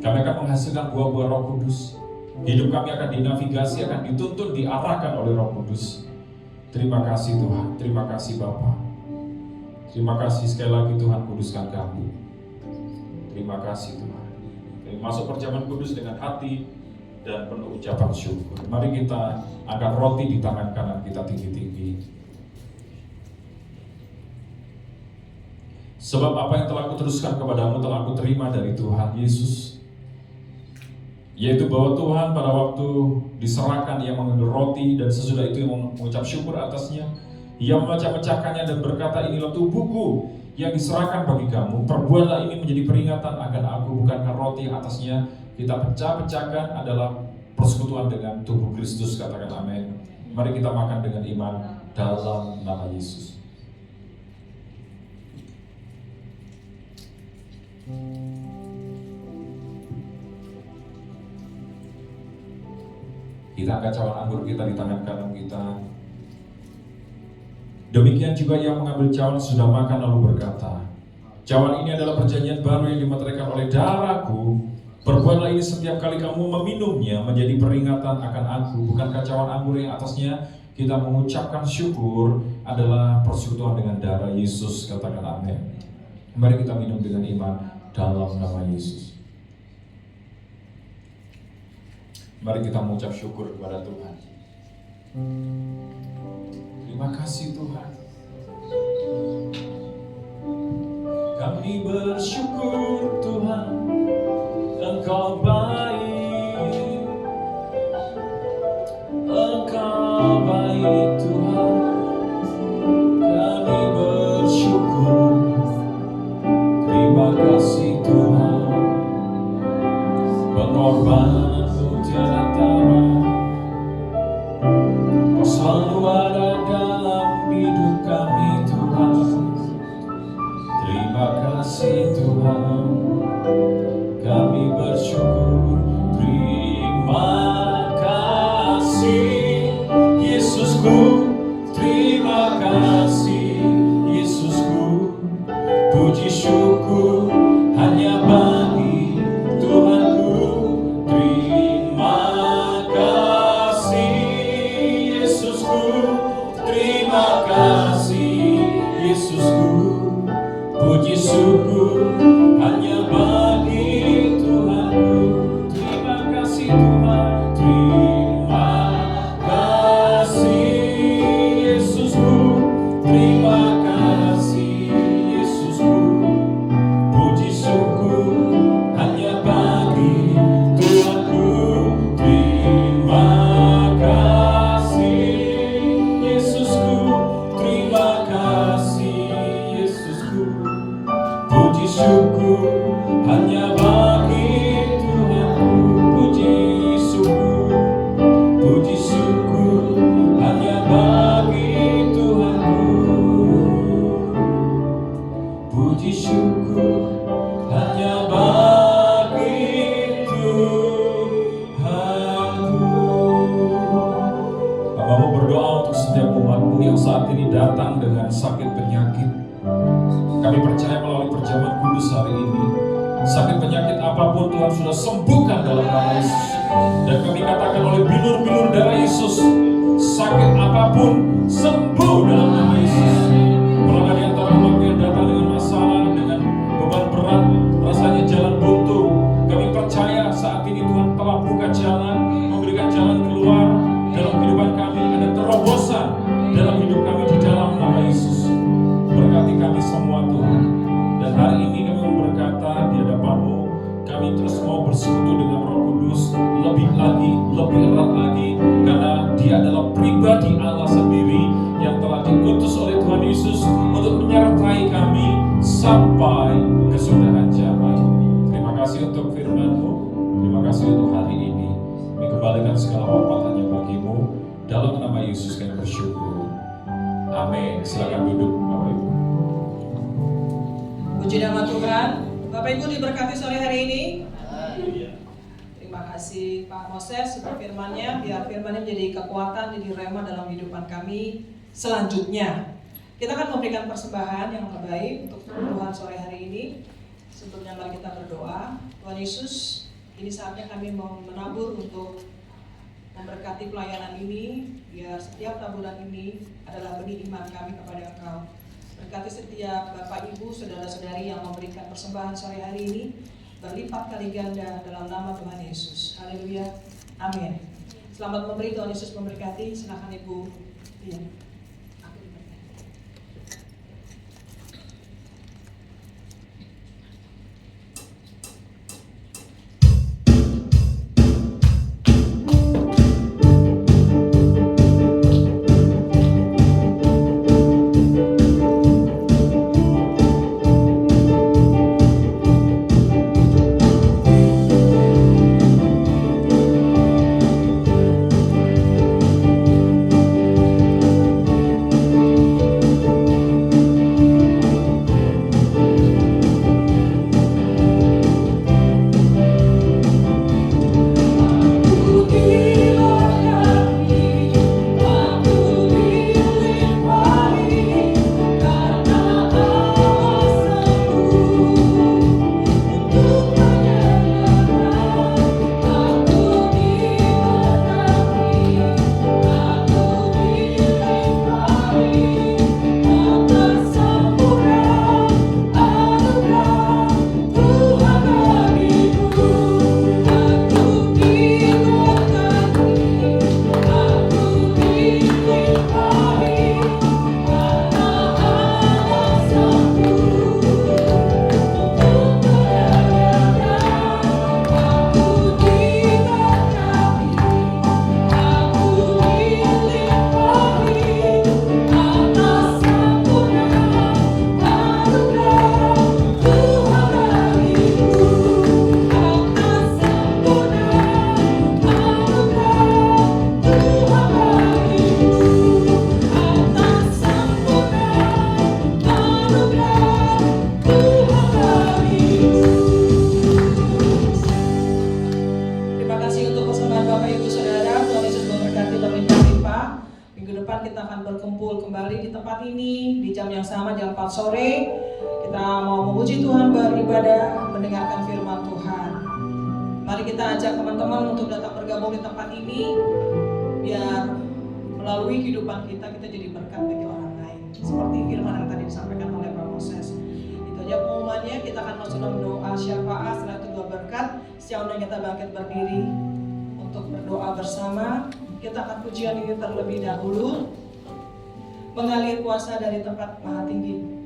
Kami akan menghasilkan buah-buah Roh Kudus. Hidup kami akan dinavigasi, akan dituntun, diarahkan oleh Roh Kudus. Terima kasih Tuhan, terima kasih Bapa. Terima kasih sekali lagi Tuhan, kuduskan kami. Terima kasih Tuhan. Kami masuk perjamuan kudus dengan hati dan penuh ucapan syukur. Mari kita angkat roti di tangan kanan kita tinggi-tinggi. Sebab apa yang telah kuteruskan kepadamu telah aku terima dari Tuhan Yesus, yaitu bahwa Tuhan pada waktu diserahkan Ia mengambil roti dan sesudah itu Ia mengucap syukur atasnya. Ia memecah-mecahkannya dan berkata, inilah tubuhku yang diserahkan bagi kamu. Perbuatlah ini menjadi peringatan akan aku. Bukankah roti yang atasnya kita pecah-pecahkan adalah persekutuan dengan tubuh Kristus? Katakan amin. Mari kita makan dengan iman dalam nama Yesus. Kita angkat cawan anggur kita di tangan kanan kita. Demikian juga Ia mengambil cawan sudah makan lalu berkata, cawan ini adalah perjanjian baru yang dimeteraikan oleh darahku. Perbuatlah ini setiap kali kamu meminumnya menjadi peringatan akan aku. Bukankah cawan anggur yang atasnya kita mengucapkan syukur adalah persekutuan dengan darah Yesus? Katakan amin. Mari kita minum dengan iman dalam nama Yesus. Mari kita mengucap syukur kepada Tuhan. Terima kasih Tuhan. Kami bersyukur Tuhan, Engkau baik. Engkau baik Tuhan. Kami bersyukur. Terima kasih Tuhan. Pengorbanan-Mu tiada tara. Kau selalu ada dalam hidup kami Tuhan. Terima kasih Tuhan. Kami bersyukur. Terima kasih Yesusku. Terima kasih Yesusku. Puji syukur hanya bagi Tuhanku. Terima kasih Yesusku. Terima kasih Yesusku. Puji syukur hanya bagi Tuhanku. Terima kasih Tuhan. Terima kasih ini datang dengan sakit penyakit, kami percaya melalui perjamuan kudus hari ini, sakit penyakit apapun Tuhan sudah sembuhkan dalam nama Yesus. Dan kami katakan oleh bilur-bilur darah Yesus, sakit apapun sembuh dalam nama Yesus. Kalau ada yang yang datang dengan masalah, dengan beban berat, rasanya jalan buntu, kami percaya saat ini Tuhan telah buka jalan, memberikan jalan keluar dalam kehidupan kami. Ada terobosan dalam hidup kami di dalam nama Yesus. Berkati kami semua Tuhan. Dan hari ini kami berkata di hadapan-Mu, kami terus mau bersekutu dengan Roh Kudus lebih lagi, lebih erat lagi, karena Dia adalah pribadi Allah sendiri yang telah diutus oleh Tuhan Yesus untuk menyertai kami sampai kesudahan zaman. Terima kasih untuk firman-Mu, terima kasih untuk hari ini. Kami kembalikan segala hormat hanya bagi-Mu. Dalam nama Yesus kami bersyukur. Amin. Silakan duduk Bapak Ibu. Puji nama Tuhan. Bapak Ibu diberkati sore hari ini. Terima kasih Pak Moses untuk firman-Nya. Biar firman-Nya menjadi kekuatan, jadi rema dalam kehidupan kami selanjutnya. Kita akan memberikan persembahan yang terbaik untuk Tuhan sore hari ini. Sebelumnya mari kita berdoa. Tuhan Yesus, ini saatnya kami mau menabur untuk memberkati pelayanan ini, biar setiap taburan ini adalah benih iman kami kepada Engkau. Berkati setiap Bapak Ibu, saudara-saudari yang memberikan persembahan sore hari ini, berlipat kali ganda dalam nama Tuhan Yesus. Haleluya. Amin. Selamat memberi, Tuhan Yesus memberkati. Silakan Ibu. Iya. Sore kita mau memuji Tuhan, beribadah, mendengarkan firman Tuhan. Mari kita ajak teman-teman untuk datang bergabung di tempat ini, biar melalui kehidupan kita jadi berkat bagi orang lain. Seperti firman yang tadi disampaikan oleh Pak Moses. Itu aja pengumumannya. Kita akan masuk dalam doa syafaat, setelah itu doa berkat. Sejauh kita bangkit berdiri untuk berdoa bersama. Kita akan pujian ini terlebih dahulu, mengalir kuasa dari tempat maha tinggi.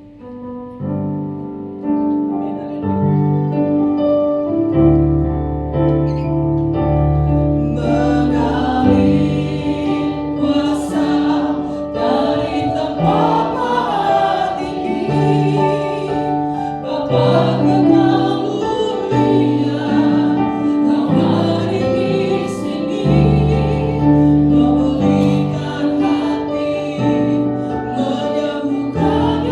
Menyembuhkan hati, menyembuhkan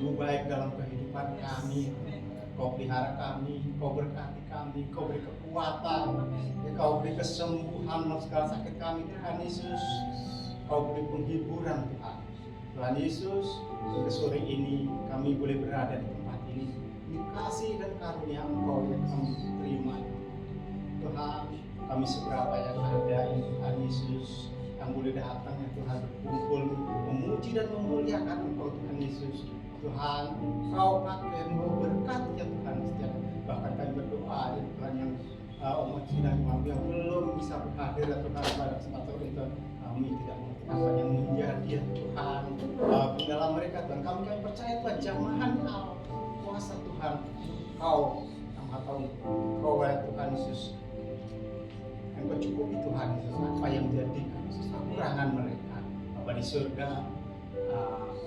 sungguh baik dalam kehidupan kami. Kau pelihara kami, Kau berkati kami, Kau beri kekuatan, Kau beri kesembuhan dari segala sakit kami, Tuhan Yesus. Kau beri penghiburan, Tuhan. Tuhan Yesus, ke sore ini kami boleh berada di tempat ini. Ini kasih dan karunia Engkau yang kami terima. Tuhan, kami seberapa yang ada ini, Tuhan Yesus, yang boleh datang ya Tuhan, berkumpul memuji dan memuliakan Engkau, Tuhan Yesus. Tuhan, Kau pakai, Kau berkati ya Tuhan setiap. Bahkan kami berdoa ya Tuhan, yang umat sidang yang belum bisa berhadir ya Tuhan pada kesempatan itu, kami tidak mengerti apa yang menjadi ya Tuhan di dalam mereka, Tuhan. Kami percaya Tuhan, jamahan kuasa Tuhan, Kau yang Maha Tahu, Kau ya Tuhan Yesus, yang Kau cukupi Tuhan Yesus apa yang menjadi kekurangan mereka. Bapa di surga,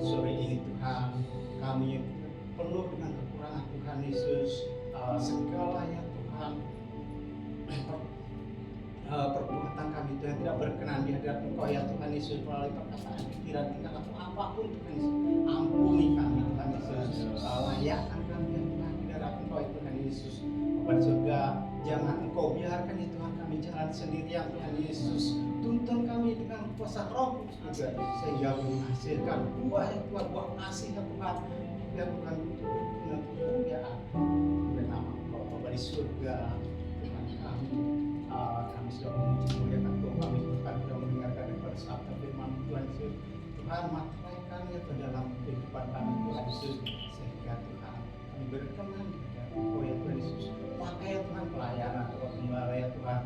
sore ini Tuhan, kami penuh dengan kekurangan Tuhan Yesus, segala ya Tuhan perbuatan kami itu yang tidak berkenan di hadapan Engkau ya Tuhan Yesus, melalui perkataan, pikiran, tingkah atau apapun Tuhan Yesus, ampuni kami Tuhan Yesus, layakkan kami ya Tuhan di hadapan Engkau ya Tuhan Yesus. Bapa di surga, jangan Engkau biarkan ya Tuhan kami jalan sendirian Tuhan Yesus. Tuntun kami dengan kuasa Roh Kudus juga, sehingga menghasilkan buah ya Tuhan, buah kasih ya Tuhan, ya Tuhan, untuk berguna kemuliaan dan nama Engkau. Bapa di surga, Tuhan kami sudah memuji muliakan Tuhan, kami sudah mendengarkan daripada sabda firman Tuhan Yesus. Tuhan, materaikan ya Tuhan dalam kehidupan kami Tuhan Yesus, sehingga Tuhan kami berkenan di hadapan Engkau ya Tuhan Yesus. Pakai ya Tuhan pelayanan Tuhan Gembala ya Tuhan,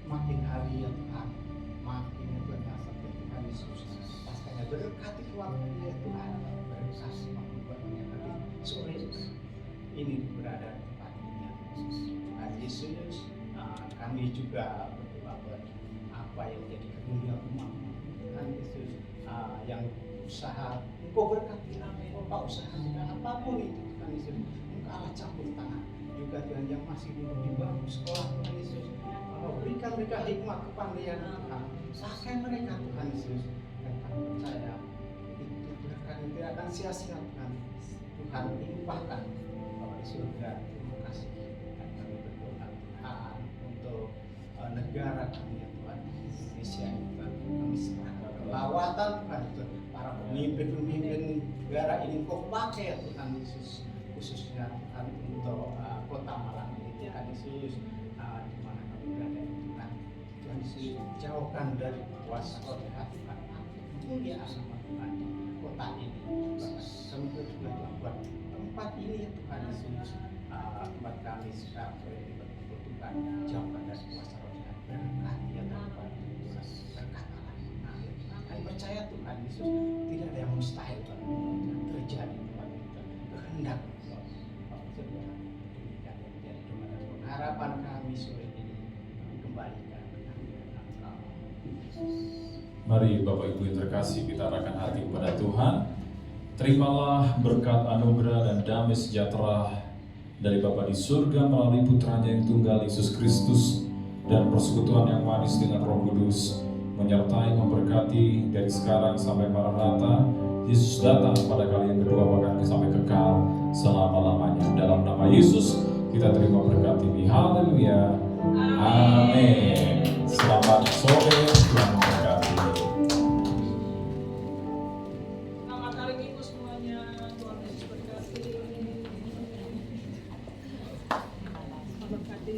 makin hari ya Tuhan, makin ya Tuhan sampai Tuhan Yesus. Pastinya berkati keluarga ya Tuhan, berkasih membuatnya tadi sore ini berada di tempat ini ya Tuhan Yesus. Kami juga berdoa apa yang jadi kemuliaan umat Tuhan Yesus, yang usaha Engkau berkati, Engkau usaha apapun itu Tuhan Yesus, Engkau Allah campur tangan. Juga Tuhan yang masih duduk di bangku sekolah Tuhan Yesus, berikan mereka hikmat kepandaian Tuhan, pakai mereka Tuhan Yesus, dan kami percaya itu berkat yang tidak akan sia-sia Tuhan. Tuhan limpahkan Bapa di surga. Terima kasih, dan kami berdoa Tuhan untuk negara kami ya Tuhan, Indonesia Tuhan, kami serahkan kelawatan Tuhan itu, para pemimpin negara ini Kau pakai ya Tuhan Yesus, khususnya Tuhan untuk kota Malang ini Tuhan Yesus, di mana kami berada Tuhan. Tuhan Yesus, jauhkan dari kuasa roh jahat Tuhan, kemuliaan nama Tuhan kota ini. Kami berdoa buat tempat ini ya Tuhan Yesus, tempat kami sekarang boleh berkumpul Tuhan, jauhkan dari kuasa roh jahat, berkati ya Tuhan Yesus, berkat Allah. Kami percaya Tuhan Yesus, tidak ada yang mustahil Tuhan terjadi Tuhan, kehendak harapan kami sore ini, kembalikan kehadiran Engkau. Mari Bapak Ibu yang terkasih, kita arahkan hati kepada Tuhan. Terimalah berkat anugerah dan damai sejahtera dari Bapa di surga melalui putranya yang tunggal Yesus Kristus, dan persekutuan yang manis dengan Roh Kudus menyertai memberkati dari sekarang sampai Maranatha. Yesus datang pada kali yang kedua, bahkan sampai kekal selama-lamanya. Dalam nama Yesus kita terima berkat ini. Haleluya. Amin. Selamat sore, Tuhan memberkati. Selamat hari Minggu semuanya. Tuhan Yesus berkati. Berkati.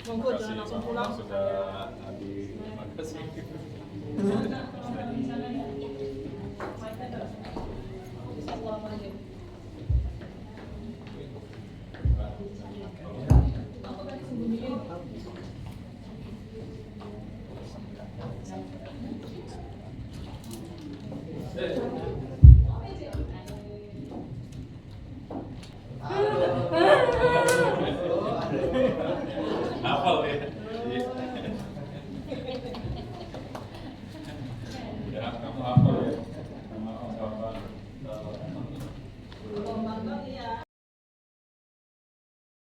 Monggo jangan langsung pulang. Sudah hadir. Terima kasih. Hafal ya.